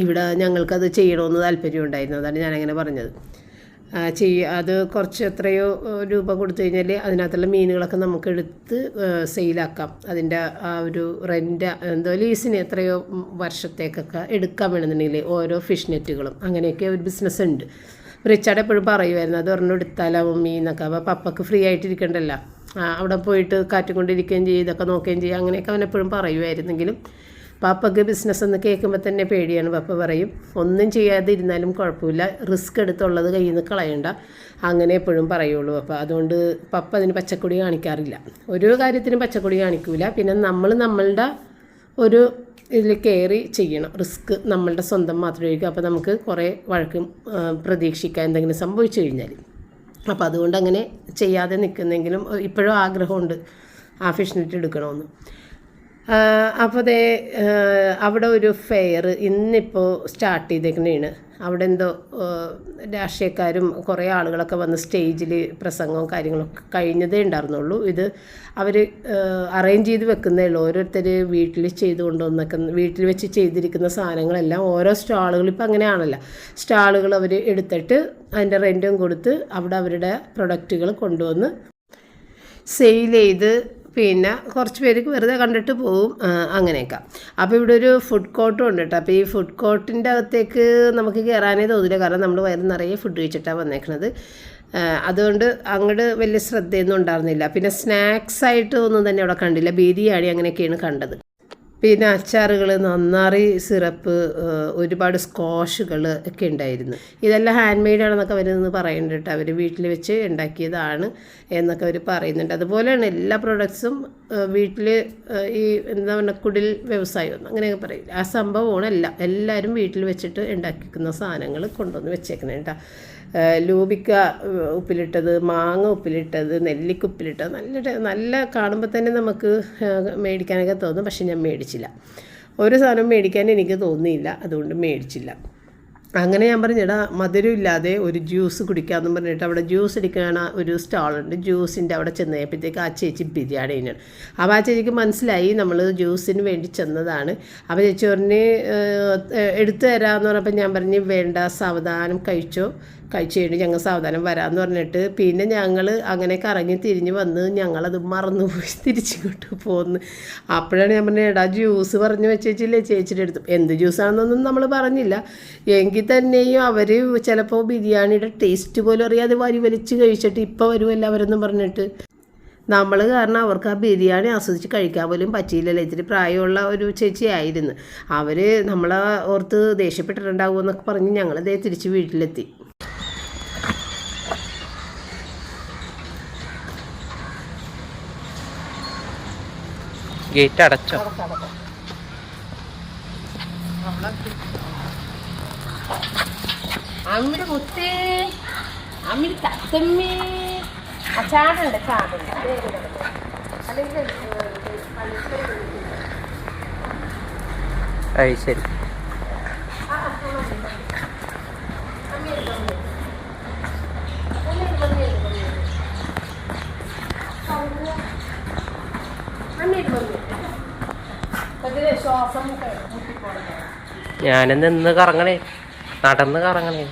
ഇവിടെ ഞങ്ങൾക്കത് ചെയ്യണമെന്ന് താല്പര്യം ഉണ്ടായിരുന്നു, അതാണ് ഞാനങ്ങനെ പറഞ്ഞത്. അത് കുറച്ച് എത്രയോ രൂപ കൊടുത്തു കഴിഞ്ഞാൽ അതിനകത്തുള്ള മീനുകളൊക്കെ നമുക്കെടുത്ത് സെയിലാക്കാം. അതിൻ്റെ ആ ഒരു എന്തോ ലീസിന് എത്രയോ വർഷത്തേക്കൊക്കെ എടുക്കാൻ വേണമെന്നുണ്ടെങ്കിൽ ഓരോ ഫിഷ് നെറ്റുകളും അങ്ങനെയൊക്കെ ഒരു ബിസിനസ് ഉണ്ട്. റിച്ചാർഡ് എപ്പോഴും പറയുമായിരുന്നു അത് ഒരെണ്ണം എടുത്താലാവും മീനൊക്കെ. അപ്പോൾ പപ്പക്ക് ഫ്രീ ആയിട്ടിരിക്കണ്ടല്ലോ, അവിടെ പോയിട്ട് കാറ്റും കൊണ്ടിരിക്കുകയും ചെയ്യും, ഇതൊക്കെ നോക്കുകയും ചെയ്യും, അങ്ങനെയൊക്കെ അവൻ എപ്പോഴും പറയുമായിരുന്നെങ്കിലും പാപ്പക്ക് ബിസിനസ് എന്ന് കേൾക്കുമ്പോൾ തന്നെ പേടിയാണ്. പപ്പ പറയും ഒന്നും ചെയ്യാതെ ഇരുന്നാലും കുഴപ്പമില്ല, റിസ്ക് എടുത്തുള്ളത് കയ്യിൽ നിന്ന് കളയണ്ട, അങ്ങനെ എപ്പോഴും പറയുള്ളൂ. അപ്പോൾ അതുകൊണ്ട് പപ്പ അതിന് പച്ചക്കൊടി കാണിക്കാറില്ല, ഒരു കാര്യത്തിനും പച്ചക്കൊടി കാണിക്കില്ല. പിന്നെ നമ്മളുടെ ഒരു ഇതിൽ കയറി ചെയ്യണം, റിസ്ക് നമ്മളുടെ സ്വന്തം മാത്രമേ കഴിക്കും. അപ്പോൾ നമുക്ക് കുറേ വഴക്കും പ്രതീക്ഷിക്കാം എന്തെങ്കിലും സംഭവിച്ചു കഴിഞ്ഞാൽ. അപ്പോൾ അതുകൊണ്ട് അങ്ങനെ ചെയ്യാതെ നിൽക്കുന്നെങ്കിലും ഇപ്പോഴും ആഗ്രഹമുണ്ട് ആ ഫിഷ് നെറ്റ് എടുക്കണമെന്ന്. അപ്പോൾ അവിടെ ഒരു ഫെയർ ഇന്നിപ്പോൾ സ്റ്റാർട്ട് ചെയ്തേക്കുന്നതാണ്. അവിടെ എന്തോ രാഷ്ട്രീയക്കാരും കുറേ ആളുകളൊക്കെ വന്ന് സ്റ്റേജിൽ പ്രസംഗവും കാര്യങ്ങളൊക്കെ കഴിഞ്ഞതേ ഉണ്ടായിരുന്നുള്ളൂ. ഇത് അവർ അറേഞ്ച് ചെയ്ത് വെക്കുന്നേ ഉള്ളൂ. ഓരോരുത്തർ വീട്ടിൽ ചെയ്ത് കൊണ്ടുവന്നൊക്കെ വീട്ടിൽ വെച്ച് ചെയ്തിരിക്കുന്ന സാധനങ്ങളെല്ലാം ഓരോ സ്റ്റാളുകൾ ഇപ്പം അങ്ങനെയാണല്ലോ, സ്റ്റാളുകൾ അവർ എടുത്തിട്ട് അതിൻ്റെ റെൻറ്റും കൊടുത്ത് അവിടെ അവരുടെ പ്രൊഡക്റ്റുകൾ കൊണ്ടുവന്ന് സെയിൽ ചെയ്ത് പിന്നെ കുറച്ച് പേർക്ക് വെറുതെ കണ്ടിട്ട് പോവും, അങ്ങനെയൊക്കെ. അപ്പോൾ ഇവിടെ ഒരു ഫുഡ് കോർട്ടും ഉണ്ട് കേട്ടോ. അപ്പോൾ ഈ ഫുഡ് കോർട്ടിൻ്റെ അകത്തേക്ക് നമുക്ക് കയറാനേ തോന്നില്ല, കാരണം നമ്മൾ വയറ് നിറയെ ഫുഡ് കഴിച്ചിട്ടാണ് വന്നേക്കണത്. അതുകൊണ്ട് അങ്ങോട്ട് വലിയ ശ്രദ്ധയൊന്നും ഉണ്ടായിരുന്നില്ല. പിന്നെ സ്നാക്സ് ആയിട്ട് ഒന്നും തന്നെ അവിടെ കണ്ടില്ല, ബിരിയാണി അങ്ങനെയൊക്കെയാണ് കണ്ടത്. പിന്നെ അച്ചാറുകൾ, നന്നാറി സിറപ്പ്, ഒരുപാട് സ്ക്വാഷുകൾ ഒക്കെ ഉണ്ടായിരുന്നു. ഇതെല്ലാം ഹാൻഡ് മെയ്ഡാണെന്നൊക്കെ അവരൊന്ന് പറയുന്നുണ്ട് കേട്ടോ. അവർ വീട്ടിൽ വെച്ച് ഉണ്ടാക്കിയതാണ് എന്നൊക്കെ അവർ പറയുന്നുണ്ട്. അതുപോലെയാണ് എല്ലാ പ്രൊഡക്ട്സും വീട്ടിൽ ഈ എന്താ പറയുക കുടിൽ വ്യവസായം അങ്ങനെയൊക്കെ പറയില്ല, ആ സംഭവമാണ് എല്ലാവരും വീട്ടിൽ വെച്ചിട്ട് ഉണ്ടാക്കിക്കുന്ന സാധനങ്ങൾ കൊണ്ടുവന്ന് വെച്ചേക്കുന്നത് കേട്ടോ. ലൂബിക്ക ഉപ്പിലിട്ടത്, മാങ്ങ ഉപ്പിലിട്ടത്, നെല്ലിക്ക ഉപ്പിലിട്ടത്, നല്ല കാണുമ്പോൾ തന്നെ നമുക്ക് മേടിക്കാനൊക്കെ തോന്നും. പക്ഷെ ഞാൻ മേടിച്ചില്ല, ഒരു സാധനം മേടിക്കാൻ എനിക്ക് തോന്നിയില്ല, അതുകൊണ്ട് മേടിച്ചില്ല. അങ്ങനെ ഞാൻ പറഞ്ഞിടാ മധുരം ഇല്ലാതെ ഒരു ജ്യൂസ് കുടിക്കാമെന്ന് പറഞ്ഞിട്ട് അവിടെ ജ്യൂസ് അടിക്കണ ഒരു സ്റ്റാളുണ്ട്. ജ്യൂസിൻ്റെ അവിടെ ചെന്നപ്പോഴത്തേക്ക് ആ ചേച്ചി ബിരിയാണി തന്നെയാണ്. അപ്പോൾ ആ ചേച്ചിക്ക് മനസ്സിലായി നമ്മൾ ജ്യൂസിന് വേണ്ടി ചെന്നതാണ്. അപ്പോൾ ചേച്ചി പറഞ്ഞ് എടുത്തു തരാമെന്ന് പറഞ്ഞപ്പോൾ ഞാൻ പറഞ്ഞ് വേണ്ട, സാവധാനം കഴിച്ചു കഴിഞ്ഞ് ഞങ്ങൾ സാവധാനം വരാമെന്ന് പറഞ്ഞിട്ട് പിന്നെ ഞങ്ങൾ അങ്ങനെ കറങ്ങി തിരിഞ്ഞ് വന്ന് ഞങ്ങളത് മറന്നുപോയി തിരിച്ചിങ്ങോട്ട് പോന്ന്. അപ്പോഴാണ് ഞാൻ പറഞ്ഞത് എടാ ജ്യൂസ് പറഞ്ഞു വെച്ചേച്ചില്ലേ ചേച്ചിയുടെ അടുത്ത്. എന്ത് ജ്യൂസാണെന്നൊന്നും നമ്മൾ പറഞ്ഞില്ല, എങ്കിൽ തന്നെയും അവർ ചിലപ്പോൾ ബിരിയാണിയുടെ ടേസ്റ്റ് പോലും അറിയാതെ വലിച്ച് കഴിച്ചിട്ട് ഇപ്പോൾ വരുമല്ലോ അവരെന്നും പറഞ്ഞിട്ട്. നമ്മൾ കാരണം അവർക്ക് ആ ബിരിയാണി ആസ്വദിച്ച് കഴിക്കാൻ പോലും പറ്റിയില്ലല്ലോ. ഇത്തിരി പ്രായമുള്ള ഒരു ചേച്ചിയായിരുന്നു. അവർ നമ്മളെ ഓർത്ത് ദേഷ്യപ്പെട്ടിട്ടുണ്ടാകുമെന്നൊക്കെ പറഞ്ഞ് ഞങ്ങളിതേ തിരിച്ച് വീട്ടിലെത്തി. ഗേറ്റ് അടച്ചോ? അമ്മിടെ മുത്തേ, അമ്മിടെ തത്തമ്മേ, ആ ചാടുണ്ട് അല്ലെങ്കിൽ ശരി. ഞാനെന്ന് നിന്ന് കറങ്ങണേ, നടന്ന് കറങ്ങണേ.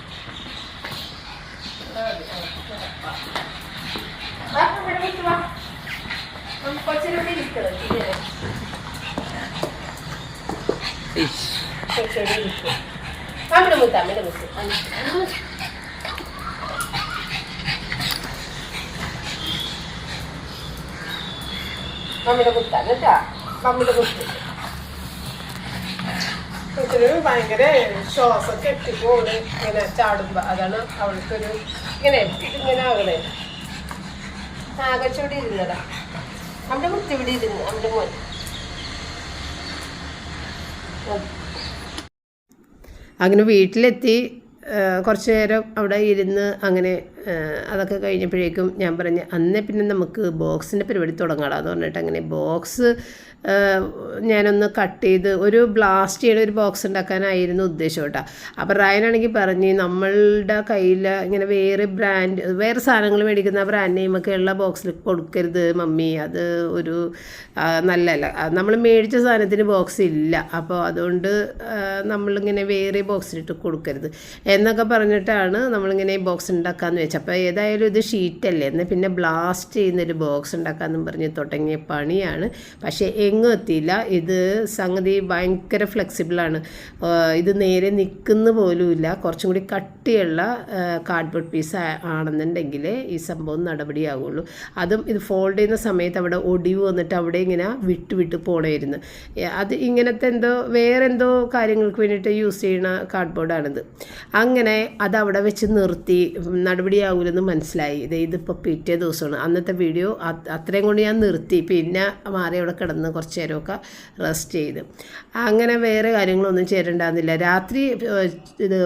മമ്മിയുടെ കുത്താണ് കേട്ടാ, മമ്മിയുടെ കുത്ത്. ഭയങ്കര ശ്വാസം കെട്ടിപ്പോണ് ഇങ്ങനെ ചാടുമ്പോ, അതാണ് അവൾക്കൊരു ഇങ്ങനെ ആകണേ. ആകച്ചോടി ഇരുന്നതാ നമ്മുടെ കുത്തി ഇവിടെ ഇരുന്ന് നമ്മുടെ മോൻ. അങ്ങനെ വീട്ടിലെത്തി കുറച്ച് നേരം അവിടെ ഇരുന്ന് അങ്ങനെ അതൊക്കെ കഴിഞ്ഞപ്പോഴേക്കും ഞാൻ പറഞ്ഞ് അന്നേ പിന്നെ നമുക്ക് ബോക്സിൻ്റെ പരിപാടി തുടങ്ങാടാന്ന് പറഞ്ഞിട്ട് അങ്ങനെ ബോക്സ് ഞാനൊന്ന് കട്ട് ചെയ്ത് ഒരു ബ്ലാസ്റ്റ് ചെയ്യണ ഒരു ബോക്സ് ഉണ്ടാക്കാനായിരുന്നു ഉദ്ദേശം കേട്ടോ. അപ്പോൾ റയനാണെങ്കിൽ പറഞ്ഞ് നമ്മളുടെ കയ്യിൽ ഇങ്ങനെ വേറെ സാധനങ്ങൾ മേടിക്കുന്ന ബ്രാൻഡ് നെയിമൊക്കെ ഉള്ള ബോക്സിൽ കൊടുക്കരുത് മമ്മി, അത് ഒരു നല്ലതല്ല, നമ്മൾ മേടിച്ച സാധനത്തിന് ബോക്സ് ഇല്ല, അപ്പോൾ അതുകൊണ്ട് നമ്മളിങ്ങനെ വേറെ ബോക്സിലിട്ട് കൊടുക്കരുത് എന്നൊക്കെ പറഞ്ഞിട്ടാണ് നമ്മളിങ്ങനെ ബോക്സ് ഉണ്ടാക്കാമെന്ന് വെച്ചത്. അപ്പോൾ ഏതായാലും ഇത് ഷീറ്റല്ലേ, എന്നാൽ പിന്നെ ബ്ലാസ്റ്റ് ചെയ്യുന്നൊരു ബോക്സ് ഉണ്ടാക്കാമെന്നും പറഞ്ഞ് തുടങ്ങിയ പണിയാണ്. പക്ഷേ എങ്ങും എത്തിയില്ല. ഇത് സംഗതി ഭയങ്കര ഫ്ലെക്സിബിളാണ്, ഇത് നേരെ നിൽക്കുന്ന പോലുമില്ല. കുറച്ചും കൂടി കട്ടിയുള്ള കാർഡ്ബോർഡ് പീസ് ആണെന്നുണ്ടെങ്കിൽ ഈ സംഭവം നടപടിയാകുള്ളൂ. അതും ഇത് ഫോൾഡ് ചെയ്യുന്ന സമയത്ത് അവിടെ ഒടിവ് വന്നിട്ട് അവിടെ ഇങ്ങനെ വിട്ട് പോണമായിരുന്നു. അത് ഇങ്ങനത്തെ വേറെന്തോ കാര്യങ്ങൾക്ക് വേണ്ടിയിട്ട് യൂസ് ചെയ്യുന്ന കാർഡ്ബോർഡാണിത്. അങ്ങനെ അതവിടെ വെച്ച് നിർത്തി നടപടി ആവില്ലെന്ന് മനസ്സിലായി. ഇതിപ്പോൾ പിറ്റേ ദിവസമാണ്. അന്നത്തെ വീഡിയോ അത്രയും കൊണ്ട് ഞാൻ നിർത്തി. പിന്നെ മാറി അവിടെ കിടന്ന് കുറച്ച് നേരമൊക്കെ റെസ്റ്റ് ചെയ്ത്. അങ്ങനെ വേറെ കാര്യങ്ങളൊന്നും ചെയ്തിട്ടുണ്ടായിരുന്നില്ല. രാത്രി ഇത്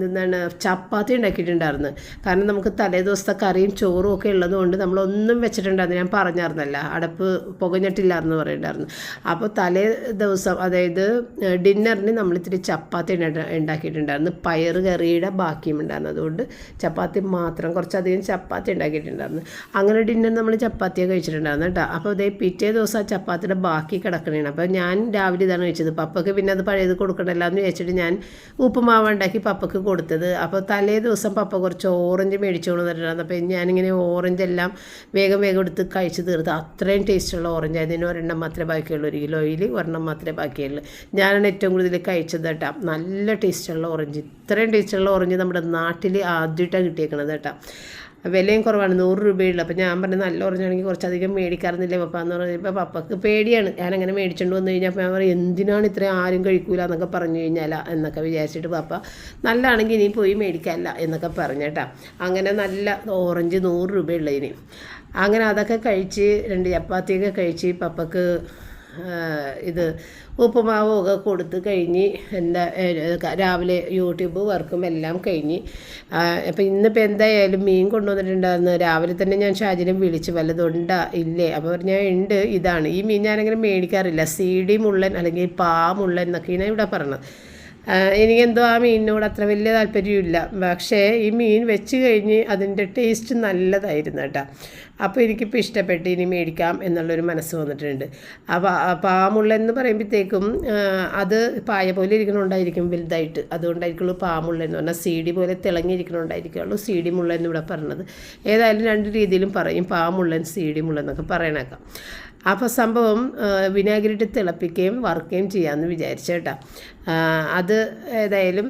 എന്താണ് ചപ്പാത്തി ഉണ്ടാക്കിയിട്ടുണ്ടായിരുന്നു. കാരണം നമുക്ക് തലേ ദിവസത്തെ കറിയും ചോറും ഒക്കെ ഉള്ളതുകൊണ്ട് നമ്മളൊന്നും വെച്ചിട്ടുണ്ടായിരുന്നു. ഞാൻ പറഞ്ഞായിരുന്നല്ല, അടപ്പ് പുകഞ്ഞിട്ടില്ലായിരുന്നു പറയുന്നുണ്ടായിരുന്നു. അപ്പോൾ തലേ ദിവസം അതായത് ഡിന്നറിന് നമ്മളിത്തിരി ചപ്പാത്തി ഉണ്ടാക്കിയിട്ടുണ്ടായിരുന്നു. പയർ കറിയുടെ ബാക്കിയും ഉണ്ടായിരുന്നു. അതുകൊണ്ട് ചപ്പാത്തി മാത്രം കുറച്ചധികം ചപ്പാത്തി ഉണ്ടാക്കിയിട്ടുണ്ടായിരുന്നു. അങ്ങനെ ഡിന്നർ നമ്മൾ ചപ്പാത്തിയൊക്കെ കഴിച്ചിട്ടുണ്ടായിരുന്നു കേട്ടോ. അപ്പോൾ അതേ പിറ്റേ ദിവസം ആ ചപ്പാത്തിയുടെ ബാക്കി കിടക്കണേണ്. അപ്പോൾ ഞാൻ രാവിലെ ഇതാണ് കഴിച്ചത്. പപ്പയ്ക്ക് പിന്നെ അത് പഴയത് കൊടുക്കണമല്ലോ എന്ന് വെച്ചിട്ട് ഞാൻ ഉപ്പുമാവ് ഉണ്ടാക്കി പപ്പയ്ക്ക് കൊടുത്തത്. അപ്പോൾ തലേ ദിവസം പപ്പ കുറച്ച് ഓറഞ്ച് മേടിച്ചു കൊണ്ടുവന്നിട്ടുണ്ടായിരുന്നു. അപ്പോൾ ഞാനിങ്ങനെ ഓറഞ്ച് എല്ലാം വേഗം എടുത്ത് കഴിച്ച് തീർത്ത്. അത്രയും ടേസ്റ്റുള്ള ഓറഞ്ച് ആയതിന് ഒരെണ്ണം മാത്രമേ ബാക്കിയുള്ളൂ. 1 കിലോയിൽ ഒരെണ്ണം മാത്രമേ ബാക്കിയുള്ളൂ. ഞാനാണ് ഏറ്റവും കൂടുതൽ കഴിച്ചത് കേട്ടോ. നല്ല ടേസ്റ്റുള്ള ഓറഞ്ച്. ഇത്രയും ടേസ്റ്റുള്ള ഓറഞ്ച് നമ്മുടെ നാട്ടിൽ ആദ്യമായിട്ടാണ് കിട്ടിയേക്കണത് കേട്ടോ. വിലയും കുറവാണ്, 100 രൂപയുള്ളൂ. അപ്പോൾ ഞാൻ പറഞ്ഞു നല്ല ഓറഞ്ചാണെങ്കിൽ കുറച്ചധികം മേടിക്കാറുന്നില്ലേ പപ്പ എന്ന് പറഞ്ഞപ്പോൾ പപ്പക്ക് പേടിയാണ്. ഞാനങ്ങനെ മേടിച്ചുകൊണ്ട് വന്നു കഴിഞ്ഞാൽ അപ്പോൾ ഞാൻ പറയും എന്തിനാണ് ഇത്രയും ആരും കഴിക്കൂല എന്നൊക്കെ പറഞ്ഞു കഴിഞ്ഞാൽ എന്നൊക്കെ വിചാരിച്ചിട്ട് പപ്പ നല്ലതാണെങ്കിൽ ഇനി പോയി മേടിക്കാമല്ല എന്നൊക്കെ പറഞ്ഞേട്ടാ. അങ്ങനെ നല്ല ഓറഞ്ച് 100 രൂപയുള്ളതിന് അങ്ങനെ അതൊക്കെ കഴിച്ച് 2 ചപ്പാത്തിയൊക്കെ കഴിച്ച് പപ്പക്ക് ഇത് ഉപ്പുമാവും ഒക്കെ കൊടുത്ത് കഴിഞ്ഞ് എൻ്റെ രാവിലെ യൂട്യൂബ് വർക്കും എല്ലാം കഴിഞ്ഞ്. അപ്പോൾ ഇന്നിപ്പോൾ എന്തായാലും മീൻ കൊണ്ടുവന്നിട്ടുണ്ടായിരുന്നു. രാവിലെ തന്നെ ഞാൻ ഷാജിനെ വിളിച്ച് വല്ലതുണ്ടാ ഇല്ലേ. അപ്പോൾ ഞാൻ ഉണ്ട്, ഇതാണ് ഈ മീൻ ഞാനങ്ങനെ മേടിക്കാറില്ല. CD മുള്ളൻ അല്ലെങ്കിൽ പാമുള്ളൻ എന്നൊക്കെയാണ് ഇവിടെ പറഞ്ഞത്. എനിക്കെന്തോ ആ മീനിനോട് അത്ര വലിയ താല്പര്യമില്ല. പക്ഷേ ഈ മീൻ വെച്ച് കഴിഞ്ഞ് അതിൻ്റെ ടേസ്റ്റ് നല്ലതായിരുന്നു കേട്ടോ. അപ്പോൾ എനിക്കിപ്പോൾ ഇഷ്ടപ്പെട്ട് ഇനി മേടിക്കാം എന്നുള്ളൊരു മനസ്സ് വന്നിട്ടുണ്ട്. അപ്പോൾ പാമുള്ളെന്ന് പറയുമ്പോഴത്തേക്കും അത് പായ പോലെ ഇരിക്കണുണ്ടായിരിക്കും വലുതായിട്ട്. അതുകൊണ്ടായിരിക്കുള്ളൂ പാമുള്ളെന്ന് പറഞ്ഞാൽ CD പോലെ തിളങ്ങിയിരിക്കണുണ്ടായിരിക്കുള്ളൂ CD മുള്ളെന്ന് ഇവിടെ പറഞ്ഞത്. ഏതായാലും 2 രീതിയിലും പറയും, പാമുള്ളൻ CD മുള്ളൻ എന്നൊക്കെ പറയണേക്കാം. അപ്പോൾ സംഭവം വിനാഗിരിട്ട് തിളപ്പിക്കുകയും വറുക്കുകയും ചെയ്യാമെന്ന് വിചാരിച്ചു കേട്ടോ. അത് ഏതായാലും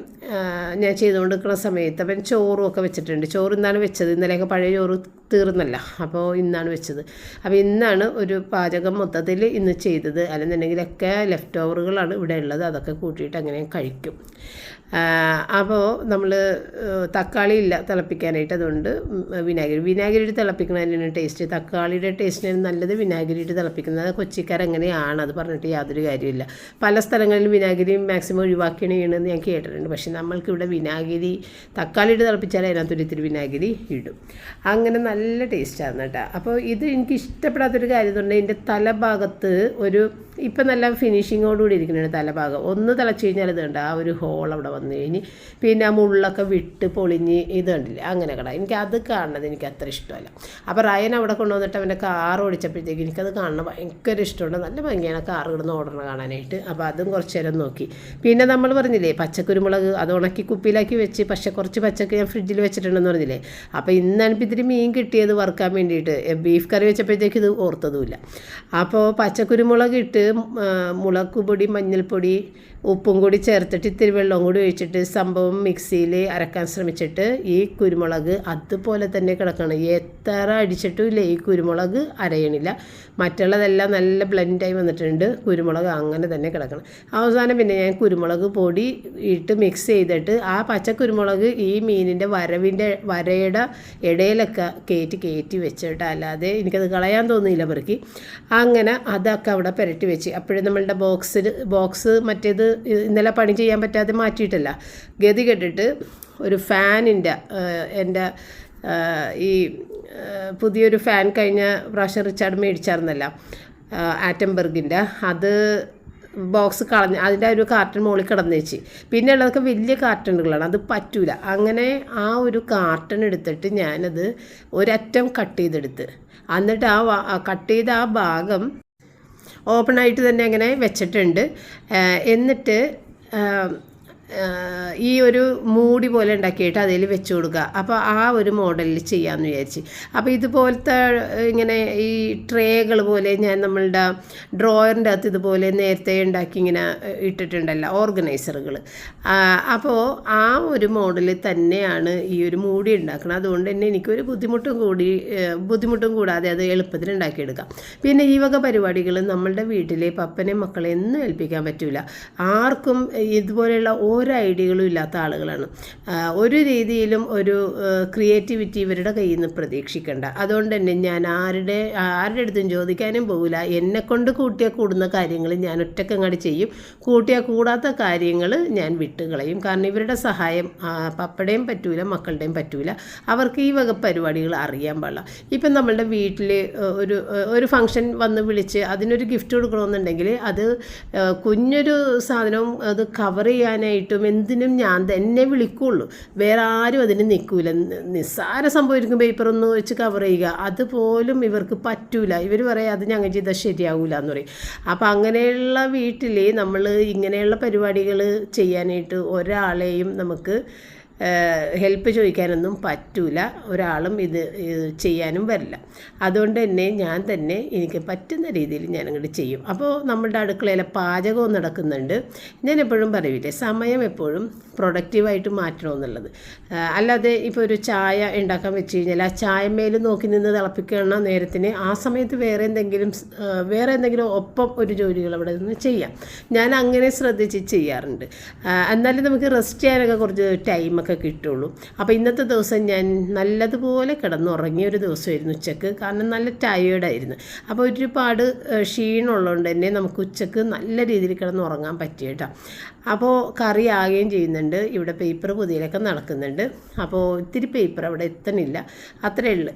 ഞാൻ ചെയ്തുകൊണ്ടിരിക്കുന്ന സമയത്ത് അവൻ ചോറും ഒക്കെ വെച്ചിട്ടുണ്ട്. ചോറ് ഇന്നാണ് വെച്ചത്. ഇന്നലെയൊക്കെ പഴയ ചോറ് തീർന്നല്ല, അപ്പോൾ ഇന്നാണ് വെച്ചത്. അപ്പോൾ ഇന്നാണ് ഒരു പാചകം മൊത്തത്തിൽ ഇന്ന് ചെയ്തത്. അല്ലെന്നുണ്ടെങ്കിലൊക്കെ ലെഫ്റ്റ് ഓവറുകളാണ് ഇവിടെ ഉള്ളത്. അതൊക്കെ കൂട്ടിയിട്ട് അങ്ങനെ കഴിക്കും. അപ്പോൾ നമ്മൾ തക്കാളി ഇല്ല തിളപ്പിക്കാനായിട്ട്, അതുകൊണ്ട് വിനാഗിരിയിട്ട് തിളപ്പിക്കുന്നതിനാണ് ടേസ്റ്റ്. തക്കാളിയുടെ ടേസ്റ്റിന് നല്ലത് വിനാഗിരിയിട്ട് തിളപ്പിക്കുന്നത്. കൊച്ചിക്കാരങ്ങനെയാണ്, അത് പറഞ്ഞിട്ട് യാതൊരു കാര്യമില്ല. പല സ്ഥലങ്ങളിലും വിനാഗിരി മാക്സിമം ഒഴിവാക്കിയാണ് ചെയ്യണമെന്ന് ഞാൻ കേട്ടിട്ടുണ്ട്. പക്ഷേ നമ്മൾക്കിവിടെ വിനാഗിരി തക്കാളിയിട്ട് തിളപ്പിച്ചാൽ അതിനകത്തൊരു ഇത്തിരി വിനാഗിരി ഇടും. അങ്ങനെ നല്ല ടേസ്റ്റാണ് കേട്ടോ. അപ്പോൾ ഇത് എനിക്ക് ഇഷ്ടപ്പെടാത്തൊരു കാര്യം കൊണ്ട് ഇതിൻ്റെ തലഭാഗത്ത് ഒരു ഇപ്പം നല്ല ഫിനിഷിങ്ങോടുകൂടി ഇരിക്കുന്നതാണ് തലഭാഗം. ഒന്ന് തിളച്ച് കഴിഞ്ഞാൽ ഇത് കണ്ട ആ ഒരു ഹോൾ അവിടെ വന്നു കഴിഞ്ഞ് പിന്നെ ആ മുള്ളൊക്കെ വിട്ട് പൊളിഞ്ഞ് ഇത് കണ്ടില്ല അങ്ങനെ കട. എനിക്ക് അത് കാണുന്നത് എനിക്ക് അത്ര ഇഷ്ടമല്ല. അപ്പോൾ റയൻ അവിടെ കൊണ്ടുവന്നിട്ട് അവൻ്റെ കാർ ഓടിച്ചപ്പോഴത്തേക്ക് എനിക്കത് കാണണം ഭയങ്കര ഇഷ്ടമുണ്ട്. നല്ല ഭംഗിയാണ് കാർ കിടന്ന് ഓടണം കാണാനായിട്ട്. അപ്പോൾ അതും കുറച്ച് നേരം നോക്കി. പിന്നെ നമ്മൾ പറഞ്ഞില്ലേ പച്ചക്കുരുമുളക് അത് ഉണക്കി കുപ്പിയിലാക്കി വെച്ച്, പക്ഷേ കുറച്ച് പച്ചക്ക് ഞാൻ ഫ്രിഡ്ജിൽ വെച്ചിട്ടുണ്ടെന്ന് പറഞ്ഞില്ലേ. അപ്പോൾ ഇന്നാണ് ഇപ്പം ഇത്തിരി മീൻ കിട്ടിയത് വറുക്കാൻ വേണ്ടിയിട്ട്. ബീഫ് കറി വെച്ചപ്പോഴത്തേക്ക് ഇത് ഓർത്തതുമില്ല. അപ്പോൾ പച്ചക്കുരുമുളക് ഇട്ട് മുളക് പൊടി മഞ്ഞൾപ്പൊടി ഉപ്പും കൂടി ചേർത്തിട്ട് ഇത്തിരി വെള്ളവും കൂടി ഒഴിച്ചിട്ട് സംഭവം മിക്സിയിൽ അരക്കാൻ ശ്രമിച്ചിട്ട് ഈ കുരുമുളക് അതുപോലെ തന്നെ കിടക്കണം. എത്ര അടിച്ചിട്ടും ഇല്ല ഈ കുരുമുളക് അരയണില്ല. മറ്റുള്ളതെല്ലാം നല്ല ബ്ലെൻഡായി വന്നിട്ടുണ്ട്. കുരുമുളക് അങ്ങനെ തന്നെ കിടക്കണം. അവസാനം പിന്നെ ഞാൻ കുരുമുളക് പൊടി ഇട്ട് മിക്സ് ചെയ്തിട്ട് ആ പച്ചക്കുരുമുളക് ഈ മീനിൻ്റെ വരയുടെ ഇടയിലൊക്കെ കയറ്റി വെച്ചിട്ട്, അല്ലാതെ എനിക്കത് കളയാൻ തോന്നിയില്ല പെറുക്കി. അങ്ങനെ അതൊക്കെ അവിടെ പുരട്ടി വെച്ച്. അപ്പോഴും നമ്മളുടെ ബോക്സ് മറ്റേത് ഇന്നലെ പണി ചെയ്യാൻ പറ്റാതെ മാറ്റിയിട്ടല്ല, ഗതി കെട്ടിട്ട് ഒരു ഫാനിൻ്റെ എൻ്റെ ഈ പുതിയൊരു ഫാൻ കഴിഞ്ഞ പ്രാവശ്യം റിച്ചാർഡ് മേടിച്ചായിരുന്നല്ല ആറ്റംബർഗിൻ്റെ, അത് ബോക്സ് കളഞ്ഞ് അതിൻ്റെ ഒരു കാർട്ടൺ മുകളിൽ കിടന്നു വെച്ച്. പിന്നെ ഉള്ളതൊക്കെ വലിയ കാർട്ടണുകളാണ്, അത് പറ്റൂല. അങ്ങനെ ആ ഒരു കാർട്ടൺ എടുത്തിട്ട് ഞാനത് ഒരറ്റം കട്ട് ചെയ്തെടുത്ത്, എന്നിട്ട് ആ കട്ട് ചെയ്ത ആ ഭാഗം ഓപ്പണായിട്ട് തന്നെ അങ്ങനെ വെച്ചിട്ടുണ്ട്. എന്നിട്ട് ഈ ഒരു മൂടി പോലെ ഉണ്ടാക്കിയിട്ട് അതിൽ വെച്ച് കൊടുക്കുക. അപ്പോൾ ആ ഒരു മോഡലിൽ ചെയ്യാമെന്ന് വിചാരിച്ച്. അപ്പോൾ ഇതുപോലത്തെ ഇങ്ങനെ ഈ ട്രേകൾ പോലെ ഞാൻ നമ്മളുടെ ഡ്രോയറിൻ്റെ അകത്ത് ഇതുപോലെ നേരത്തെ ഉണ്ടാക്കി ഇങ്ങനെ ഇട്ടിട്ടുണ്ടല്ലോ ഓർഗനൈസറുകൾ. അപ്പോൾ ആ ഒരു മോഡലിൽ തന്നെയാണ് ഈ ഒരു മൂടി ഉണ്ടാക്കുന്നത്. അതുകൊണ്ട് തന്നെ എനിക്കൊരു ബുദ്ധിമുട്ടും കൂടാതെ അത് എളുപ്പത്തിൽ ഉണ്ടാക്കിയെടുക്കാം. പിന്നെ ഈ വക പരിപാടികൾ നമ്മളുടെ വീട്ടിലെ പപ്പനെയും മക്കളെ ഒന്നും ഏൽപ്പിക്കാൻ പറ്റില്ല. ആർക്കും ഇതുപോലെയുള്ള ഒരു ഐഡിയകളും ഇല്ലാത്ത ആളുകളാണ്. ഒരു രീതിയിലും ഒരു ക്രിയേറ്റിവിറ്റി ഇവരുടെ കയ്യിൽ നിന്ന് പ്രതീക്ഷിക്കേണ്ട. അതുകൊണ്ട് തന്നെ ഞാൻ ആരുടെ അടുത്തും ചോദിക്കാനും പോകില്ല. എന്നെക്കൊണ്ട് കൂട്ടിയാൽ കൂടുന്ന കാര്യങ്ങൾ ഞാൻ ഒറ്റക്കങ്ങാടി ചെയ്യും. കൂട്ടിയാൽ കൂടാത്ത കാര്യങ്ങൾ ഞാൻ വിട്ടുകളയും. കാരണം ഇവരുടെ സഹായം പപ്പയുടെയും പറ്റൂല, മക്കളുടെയും പറ്റൂല. അവർക്ക് ഈ വക പരിപാടികൾ അറിയാൻ പാടില്ല. ഇപ്പം നമ്മളുടെ വീട്ടിൽ ഒരു ഫംഗ്ഷൻ വന്ന് വിളിച്ച് അതിനൊരു ഗിഫ്റ്റ് കൊടുക്കണമെന്നുണ്ടെങ്കിൽ അത് കുഞ്ഞൊരു സാധനവും അത് കവർ ചെയ്യാനായിട്ടും എന്തിനും ഞാൻ തന്നെ വിളിക്കുള്ളൂ. വേറെ ആരും അതിന് നിൽക്കില്ല. നിസ്സാര സംഭവിക്കും പേപ്പറൊന്ന് വെച്ച് കവർ ചെയ്യുക, അതുപോലും ഇവർക്ക് പറ്റൂല. ഇവർ പറയും അത് ഞങ്ങൾ ചെയ്താൽ ശരിയാവില്ല എന്ന് പറയും. അപ്പം അങ്ങനെയുള്ള വീട്ടിൽ നമ്മൾ ഇങ്ങനെയുള്ള പരിപാടികൾ ചെയ്യാനായിട്ട് ഒരാളെയും നമുക്ക് ഹെൽപ്പ് ചോദിക്കാനൊന്നും പറ്റൂല. ഒരാളും ഇത് ചെയ്യാനും വരില്ല. അതുകൊണ്ട് തന്നെ ഞാൻ തന്നെ എനിക്ക് പറ്റുന്ന രീതിയിൽ ഞാനങ്ങോട്ട് ചെയ്യും. അപ്പോൾ നമ്മളുടെ അടുക്കളയിലെ പാചകവും നടക്കുന്നുണ്ട്. ഞാൻ എപ്പോഴും പറയില്ലേ, സമയം എപ്പോഴും പ്രൊഡക്റ്റീവായിട്ട് മാറ്റണമെന്നുള്ളത്. അല്ലാതെ ഇപ്പോൾ ഒരു ചായ ഉണ്ടാക്കാൻ വെച്ച് കഴിഞ്ഞാൽ ആ ചായമേൽ നോക്കി നിന്ന് തിളപ്പിക്കുന്ന നേരത്തിന് ആ സമയത്ത് വേറെ എന്തെങ്കിലും ഒപ്പം ഒരു ജോലികൾ അവിടെ നിന്ന് ചെയ്യാം. ഞാൻ അങ്ങനെ ശ്രദ്ധിച്ച് ചെയ്യാറുണ്ട്. എന്നാലും നമുക്ക് റെസ്റ്റ് ചെയ്യാനൊക്കെ കുറച്ച് ടൈമൊക്കെ കിട്ടുള്ളൂ. അപ്പോൾ ഇന്നത്തെ ദിവസം ഞാൻ നല്ലതുപോലെ കിടന്നുറങ്ങിയ ഒരു ദിവസമായിരുന്നു ഉച്ചക്ക്. കാരണം നല്ല ടയേർഡായിരുന്നു. അപ്പോൾ ഒരുപാട് ക്ഷീണമുള്ളതുകൊണ്ട് തന്നെ നമുക്ക് ഉച്ചക്ക് നല്ല രീതിയിൽ കിടന്നുറങ്ങാൻ പറ്റി കേട്ടോ. അപ്പോൾ കറി ആകുകയും ചെയ്യുന്നുണ്ട്. ഇവിടെ പേപ്പർ പുതിയതൊക്കെ നടക്കുന്നുണ്ട്. അപ്പോൾ ഇത്തിരി പേപ്പർ അവിടെ എത്തണില്ല, അത്രയേ ഉള്ളൂ.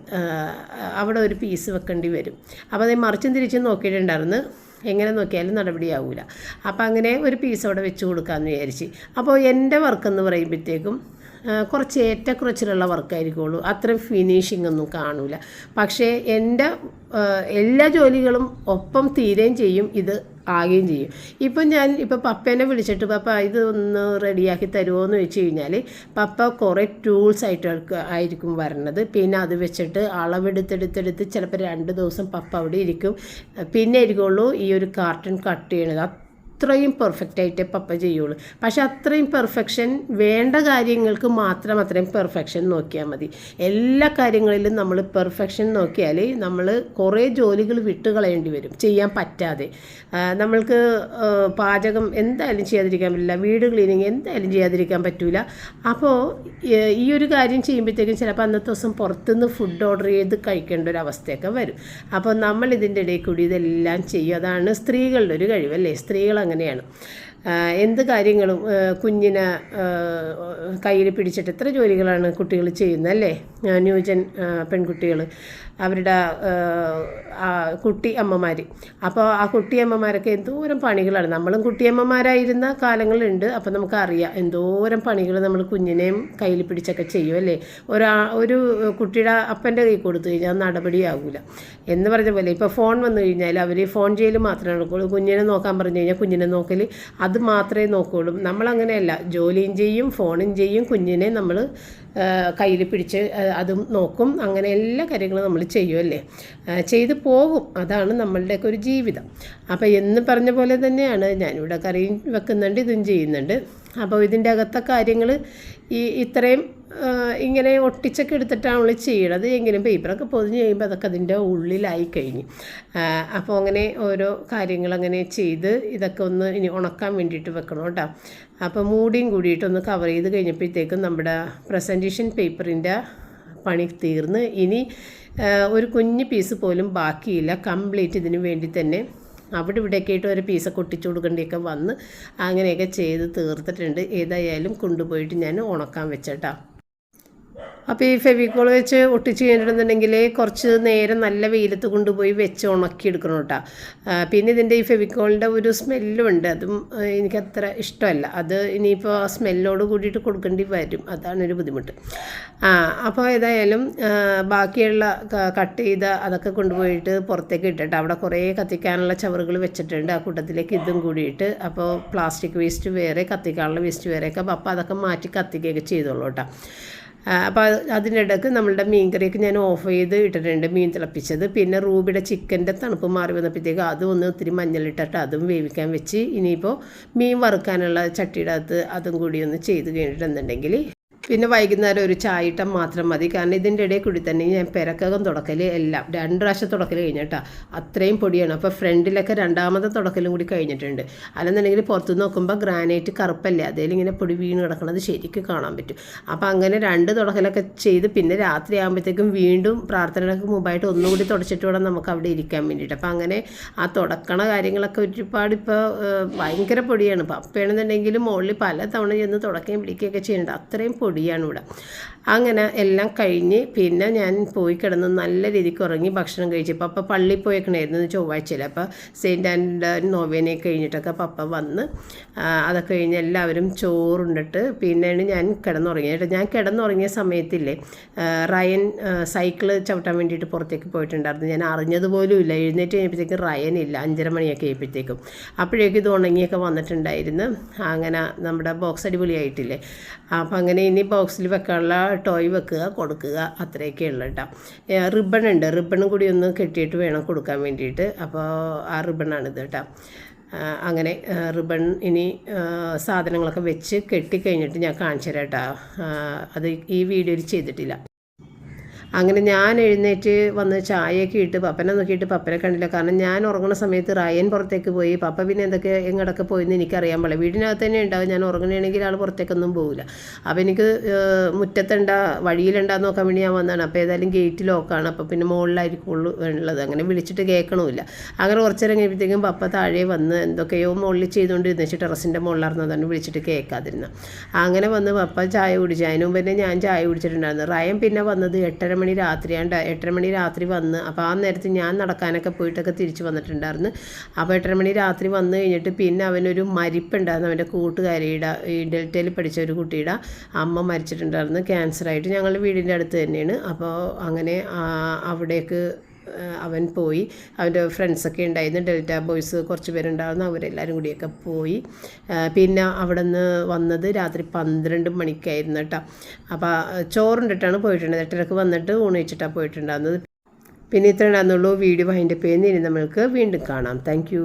അവിടെ ഒരു പീസ് വെക്കേണ്ടി വരും. അപ്പോൾ അത് മറിച്ചും തിരിച്ചും നോക്കിയിട്ടുണ്ടായിരുന്നു. എങ്ങനെ നോക്കിയാലും നടപടിയാവില്ല. അപ്പോൾ അങ്ങനെ ഒരു പീസ് അവിടെ വെച്ച് കൊടുക്കാമെന്ന് വിചാരിച്ച്. അപ്പോൾ എൻ്റെ വർക്കെന്ന് പറയുമ്പോഴത്തേക്കും കുറച്ച് ഏറ്റക്കുറച്ചിലുള്ള വർക്കായിരിക്കുള്ളൂ. അത്രയും ഫിനിഷിംഗ് ഒന്നും കാണില്ല. പക്ഷേ എൻ്റെ എല്ലാ ജോലികളും ഒപ്പം തീരുകയും ചെയ്യും, ഇത് ആകുകയും ചെയ്യും. ഇപ്പം പപ്പേനെ വിളിച്ചിട്ട് പപ്പ ഇത് ഒന്ന് റെഡിയാക്കി തരുമോ എന്ന് വെച്ച് കഴിഞ്ഞാൽ പപ്പ കുറേ ടൂൾസ് ആയിരിക്കും വരണത്. പിന്നെ അത് വെച്ചിട്ട് അളവെടുത്തെടുത്ത് ചിലപ്പോൾ 2 ദിവസം പപ്പ അവിടെ ഇരിക്കും. പിന്നെ ആയിരിക്കുള്ളൂ ഈ ഒരു കാർട്ടൺ കട്ട് ചെയ്യണത്. അത്രയും പെർഫെക്റ്റായിട്ടേ പപ്പ ചെയ്യുള്ളൂ. പക്ഷെ അത്രയും പെർഫെക്ഷൻ വേണ്ട കാര്യങ്ങൾക്ക് മാത്രം അത്രയും പെർഫെക്ഷൻ നോക്കിയാൽ മതി. എല്ലാ കാര്യങ്ങളിലും നമ്മൾ പെർഫെക്ഷൻ നോക്കിയാൽ നമ്മൾ കുറേ ജോലികൾ വിട്ടുകളയേണ്ടി വരും, ചെയ്യാൻ പറ്റാതെ. നമ്മൾക്ക് പാചകം എന്തായാലും ചെയ്യാതിരിക്കാൻ പറ്റില്ല, വീട് ക്ലീനിങ് എന്തായാലും ചെയ്യാതിരിക്കാൻ പറ്റില്ല. അപ്പോൾ ഈ ഒരു കാര്യം ചെയ്യുമ്പോഴത്തേക്കും ചിലപ്പോൾ അന്നത്തെ ദിവസം പുറത്തുനിന്ന് ഫുഡ് ഓർഡർ ചെയ്ത് കഴിക്കേണ്ട ഒരു അവസ്ഥയൊക്കെ വരും. അപ്പോൾ നമ്മൾ ഇതിൻ്റെ ഇടയിൽ കൂടി ഇതെല്ലാം ചെയ്യും. അതാണ് സ്ത്രീകളുടെ ഒരു കഴിവല്ലേ. സ്ത്രീകൾ അങ്ങനെയാണ്. എന്ത് കാര്യങ്ങളും കുഞ്ഞിനെ കയ്യിൽ പിടിച്ചിട്ട് എത്ര ജോലികളാണ് കുട്ടികൾ ചെയ്യുന്നത് അല്ലേ. ന്യൂജൻ പെൺകുട്ടികൾ, അവരുടെ കുട്ടി അമ്മമാർ. അപ്പോൾ ആ കുട്ടിയമ്മമാരൊക്കെ എന്തോരം പണികളാണ്. നമ്മളും കുട്ടിയമ്മമാരായിരുന്ന കാലങ്ങളുണ്ട്. അപ്പോൾ നമുക്കറിയാം എന്തോരം പണികൾ നമ്മൾ കുഞ്ഞിനെയും കയ്യിൽ പിടിച്ചൊക്കെ ചെയ്യും അല്ലേ. ഒരു കുട്ടിയുടെ അപ്പൻ്റെ കൈ കൊടുത്തു കഴിഞ്ഞാൽ നടപടിയാകില്ല എന്ന് പറഞ്ഞ പോലെ. ഇപ്പോൾ ഫോൺ വന്നു കഴിഞ്ഞാൽ അവർ ഫോൺ ചെയ്യൽ മാത്രമേ നടക്കുള്ളൂ. കുഞ്ഞിനെ നോക്കാൻ പറഞ്ഞു കഴിഞ്ഞാൽ കുഞ്ഞിനെ നോക്കൽ അത് മാത്രമേ നോക്കുകയുള്ളൂ. നമ്മളങ്ങനെയല്ല, ജോലിയും ചെയ്യും, ഫോണും ചെയ്യും, കുഞ്ഞിനെ നമ്മൾ കയ്യിൽ പിടിച്ച് അതും നോക്കും. അങ്ങനെ എല്ലാ കാര്യങ്ങളും നമ്മൾ ചെയ്യുമല്ലേ, ചെയ്തു പോകും. അതാണ് നമ്മളുടെയൊക്കെ ഒരു ജീവിതം. അപ്പോൾ എന്ന് പറഞ്ഞ പോലെ തന്നെയാണ് ഞാനിവിടെ കറിയും വെക്കുന്നുണ്ട്, ഇതും ചെയ്യുന്നുണ്ട്. അപ്പോൾ ഇതിൻ്റെ അകത്തെ കാര്യങ്ങൾ ഇത്രയും ഇങ്ങനെ ഒട്ടിച്ചൊക്കെ എടുത്തിട്ടാണ് ചെയ്യണത്. എങ്കിലും പേപ്പറൊക്കെ പൊതിഞ്ഞ് കഴിയുമ്പോൾ അതൊക്കെ അതിൻ്റെ ഉള്ളിലായി കഴിഞ്ഞു. അപ്പോൾ അങ്ങനെ ഓരോ കാര്യങ്ങളങ്ങനെ ചെയ്ത് ഇതൊക്കെ ഒന്ന് ഇനി ഉണക്കാൻ വേണ്ടിയിട്ട് വെക്കണം കേട്ടോ. അപ്പോൾ മൂടിയും കൂടിയിട്ടൊന്ന് കവർ ചെയ്ത് കഴിഞ്ഞപ്പോഴത്തേക്കും നമ്മുടെ പ്രസൻറ്റേഷൻ പേപ്പറിൻ്റെ പണി തീർന്ന്. ഇനി ഒരു കുഞ്ഞ് പീസ് പോലും ബാക്കിയില്ല. കംപ്ലീറ്റ് ഇതിന് വേണ്ടി തന്നെ അവിടെ ഇവിടെയൊക്കെ ആയിട്ട് ഒരു പീസൊക്കെ ഒട്ടിച്ചു കൊടുക്കേണ്ടിയൊക്കെ വന്ന് അങ്ങനെയൊക്കെ ചെയ്ത് തീർത്തിട്ടുണ്ട്. ഏതായാലും കൊണ്ടുപോയിട്ട് ഞാൻ ഉണക്കാൻ വെച്ചേട്ടാ. അപ്പോൾ ഈ ഫെവിക്കോൾ വെച്ച് ഒട്ടിച്ച് കഴിഞ്ഞിട്ടുണ്ടെങ്കിൽ കുറച്ച് നേരം നല്ല വെയിലത്ത് കൊണ്ടുപോയി വെച്ച് ഉണക്കിയെടുക്കണം കേട്ടോ. പിന്നെ ഇതിൻ്റെ ഈ ഫെവിക്കോളിൻ്റെ ഒരു സ്മെല്ലും ഉണ്ട്, അതും എനിക്കത്ര ഇഷ്ടമല്ല. അത് ഇനിയിപ്പോൾ സ്മെല്ലോട് കൂടിയിട്ട് കൊടുക്കേണ്ടി വരും, അതാണൊരു ബുദ്ധിമുട്ട്. അപ്പോൾ ഏതായാലും ബാക്കിയുള്ള കട്ട് ചെയ്ത അതൊക്കെ കൊണ്ടുപോയിട്ട് പുറത്തേക്ക് ഇട്ടിട്ട് അവിടെ കുറേ കത്തിക്കാനുള്ള ചവറുകൾ വെച്ചിട്ടുണ്ട്. ആ കൂട്ടത്തിലേക്ക് ഇതും കൂടിയിട്ട്. അപ്പോൾ പ്ലാസ്റ്റിക് വേസ്റ്റ് വേറെ, കത്തിക്കാനുള്ള വേസ്റ്റ് വേറെയൊക്കെ. അപ്പോൾ അതൊക്കെ മാറ്റി കത്തിക്കുകയൊക്കെ ചെയ്തോളൂ കേട്ടോ. അപ്പോൾ അതിനിടയ്ക്ക് നമ്മളുടെ മീൻ കറിയൊക്കെ ഞാൻ ഓഫ് ചെയ്ത് ഇട്ടിട്ടുണ്ട്, മീൻ തിളപ്പിച്ചത്. പിന്നെ റൂബിയുടെ ചിക്കൻ്റെ തണുപ്പ് മാറി വന്നപ്പോഴത്തേക്ക് അതും ഒന്ന് ഒത്തിരി മഞ്ഞളിട്ടിട്ട് അതും വേവിക്കാൻ വെച്ച്. ഇനിയിപ്പോൾ മീൻ വറുക്കാനുള്ള ചട്ടിയുടെ അകത്ത് അതും കൂടി ഒന്ന് ചെയ്ത് കഴിഞ്ഞിട്ടുണ്ടെങ്കിൽ പിന്നെ വൈകുന്നേരം ഒരു ചായയിട്ടം മാത്രം മതി. കാരണം ഇതിൻ്റെ ഇടയിൽ കൂടി തന്നെ ഞാൻ പെരക്കകം തുടക്കൽ എല്ലാം 2 പ്രാവശ്യം തുടക്കൽ കഴിഞ്ഞിട്ടാ, അത്രയും പൊടിയാണ്. അപ്പോൾ ഫ്രണ്ടിലൊക്കെ 2ാമത്തെ തുടക്കലും കൂടി കഴിഞ്ഞിട്ടുണ്ട്. അല്ലെന്നുണ്ടെങ്കിൽ പുറത്ത് നോക്കുമ്പോൾ ഗ്രാനൈറ്റ് കറുപ്പല്ലേ, അതിലിങ്ങനെ പൊടി വീണ് കിടക്കുന്നത് ശരിക്കും കാണാൻ പറ്റും. അപ്പോൾ അങ്ങനെ 2 തുടക്കലൊക്കെ ചെയ്ത് പിന്നെ രാത്രി ആകുമ്പോഴത്തേക്കും വീണ്ടും പ്രാർത്ഥനകൾക്ക് മുമ്പായിട്ട് ഒന്നുകൂടി തുടച്ചിട്ട് വേണം നമുക്ക് അവിടെ ഇരിക്കാൻ വേണ്ടിയിട്ട്. അപ്പോൾ അങ്ങനെ ആ തുടക്കണ കാര്യങ്ങളൊക്കെ ഒരുപാട് ഇപ്പോൾ ഭയങ്കര പൊടിയാണ്. പപ്പയാണെന്നുണ്ടെങ്കിലും മുകളിൽ പല തവണ ചെന്ന് തുടക്കുകയും പിടിക്കുകയൊക്കെ ചെയ്യുന്നുണ്ട്, അത്രയും പൊടിയാണ് ഇവിടെ. അങ്ങനെ എല്ലാം കഴിഞ്ഞ് പിന്നെ ഞാൻ പോയി കിടന്ന് നല്ല രീതിക്ക് ഉറങ്ങി ഭക്ഷണം കഴിച്ചു. പപ്പ പള്ളിയിൽ പോയേക്കണായിരുന്നു ചൊവ്വാഴ്ചയിൽ. അപ്പോൾ സെയിൻറ്റ് ആൻഡ് നോവേനെ കഴിഞ്ഞിട്ടൊക്കെ പപ്പ വന്ന് അതൊക്കെ കഴിഞ്ഞ് എല്ലാവരും ചോറുണ്ടിട്ട് പിന്നെയാണ് ഞാൻ കിടന്നുറങ്ങിയത്. ഞാൻ കിടന്നുറങ്ങിയ സമയത്തില്ലേ റയൻ സൈക്കിള് ചവിട്ടാൻ വേണ്ടിയിട്ട് പുറത്തേക്ക് പോയിട്ടുണ്ടായിരുന്നു. ഞാൻ അറിഞ്ഞതുപോലും ഇല്ല. എഴുന്നേറ്റ് കഴിഞ്ഞപ്പോഴത്തേക്കും റയൻ ഇല്ല, 5:30 മണിയൊക്കെ ആയപ്പോഴത്തേക്കും. അപ്പോഴേക്കും ഇത് ഉണങ്ങിയൊക്കെ വന്നിട്ടുണ്ടായിരുന്നു. അങ്ങനെ നമ്മുടെ ബോക്സ് അടിപൊളിയായിട്ടില്ലേ. അപ്പോൾ അങ്ങനെ ഇനി ബോക്സിൽ വെക്കാനുള്ള ടോയ് വെക്കുക, കൊടുക്കുക, അത്രയൊക്കെ ഉള്ളു കേട്ടോ. റിബൺ ഉണ്ട്, റിബണും കൂടി ഒന്ന് കെട്ടിയിട്ട് വേണം കൊടുക്കാൻ വേണ്ടിയിട്ട്. അപ്പോൾ ആ റിബണാണിത് കേട്ടോ. അങ്ങനെ റിബൺ ഇനി സാധനങ്ങളൊക്കെ വെച്ച് കെട്ടിക്കഴിഞ്ഞിട്ട് ഞാൻ കാണിച്ചു തരാം കേട്ടോ. അത് ഈ വീഡിയോയിൽ ചെയ്തിട്ടില്ല. അങ്ങനെ ഞാൻ എഴുന്നേറ്റ് വന്ന് ചായയൊക്കെ ഇട്ട് പപ്പനെ നോക്കിയിട്ട് പപ്പനെ കണ്ടില്ല. കാരണം ഞാൻ ഉറങ്ങുന്ന സമയത്ത് റയൻ പുറത്തേക്ക് പോയി. പപ്പ പിന്നെ എന്തൊക്കെ എങ്ങോട്ടൊക്കെ പോയെന്ന് എനിക്കറിയാൻ പാടില്ല. വീടിനകത്ത് തന്നെ ഉണ്ടാവും. ഞാൻ ഉറങ്ങണമെങ്കിൽ ആൾ പുറത്തേക്കൊന്നും പോകില്ല. അപ്പോൾ എനിക്ക് മുറ്റത്തുണ്ടാ വഴിയിലുണ്ടാന്ന് നോക്കാൻ വേണ്ടി ഞാൻ വന്നതാണ്. അപ്പോൾ ഏതായാലും ഗേറ്റ് ലോക്കാണ്. അപ്പോൾ പിന്നെ മുകളിലായിരിക്കുള്ളൂ ഉള്ളത്. അങ്ങനെ വിളിച്ചിട്ട് കേൾക്കണമില്ല. അങ്ങനെ കുറച്ച് നേരം കഴിയുമ്പോഴത്തേക്കും പപ്പ താഴെ വന്ന് എന്തൊക്കെയോ മുകളിൽ ചെയ്തുകൊണ്ടിരുന്നു വെച്ചാൽ ടെറസിൻ്റെ മുകളിലായിരുന്നതാണ് വിളിച്ചിട്ട് കേൾക്കാതിരുന്നു. അങ്ങനെ വന്ന് പപ്പ ചായ കുടിച്ചു. അതിന് മുമ്പ് തന്നെ ഞാൻ ചായ കുടിച്ചിട്ടുണ്ടായിരുന്നു. റയൻ പിന്നെ വന്നത് 8:30 മണി രാത്രിയാണ്ട്. 8:30 മണി രാത്രി വന്ന് അപ്പോൾ ആ നേരത്ത് ഞാൻ നടക്കാനൊക്കെ പോയിട്ടൊക്കെ തിരിച്ച് വന്നിട്ടുണ്ടായിരുന്നു. അപ്പോൾ 8:30 മണി രാത്രി വന്നു കഴിഞ്ഞിട്ട് പിന്നെ അവനൊരു മരിപ്പുണ്ടായിരുന്നു. അവൻ്റെ കൂട്ടുകാരിയുടെ ഈ ഡെൽറ്റയിൽ പഠിച്ച ഒരു കുട്ടിയുടെ അമ്മ മരിച്ചിട്ടുണ്ടായിരുന്നു ക്യാൻസറായിട്ട്. ഞങ്ങളുടെ വീടിൻ്റെ അടുത്ത് തന്നെയാണ്. അപ്പോൾ അങ്ങനെ അവിടേക്ക് അവൻ പോയി. അവൻ്റെ ഫ്രണ്ട്സൊക്കെ ഉണ്ടായിരുന്നു, ഡെൽറ്റ ബോയ്സ് കുറച്ച് പേരുണ്ടായിരുന്നു. അവരെല്ലാവരും കൂടിയൊക്കെ പോയി. പിന്നെ അവിടെ നിന്ന് വന്നത് രാത്രി 12 മണിക്കായിരുന്നു കേട്ടോ. അപ്പോൾ ചോറുണ്ടിട്ടാണ് പോയിട്ടുള്ളത്. 8:30 വന്നിട്ട് ഊണ് വെച്ചിട്ടാണ് പോയിട്ടുണ്ടായിരുന്നത്. പിന്നെ ഇത്ര ഉണ്ടായിരുന്നുള്ളൂ. വീഡിയോ വൈൻഡപ്പ് ചെയ്യുന്ന ഇനി നമ്മൾക്ക് വീണ്ടും കാണാം. താങ്ക്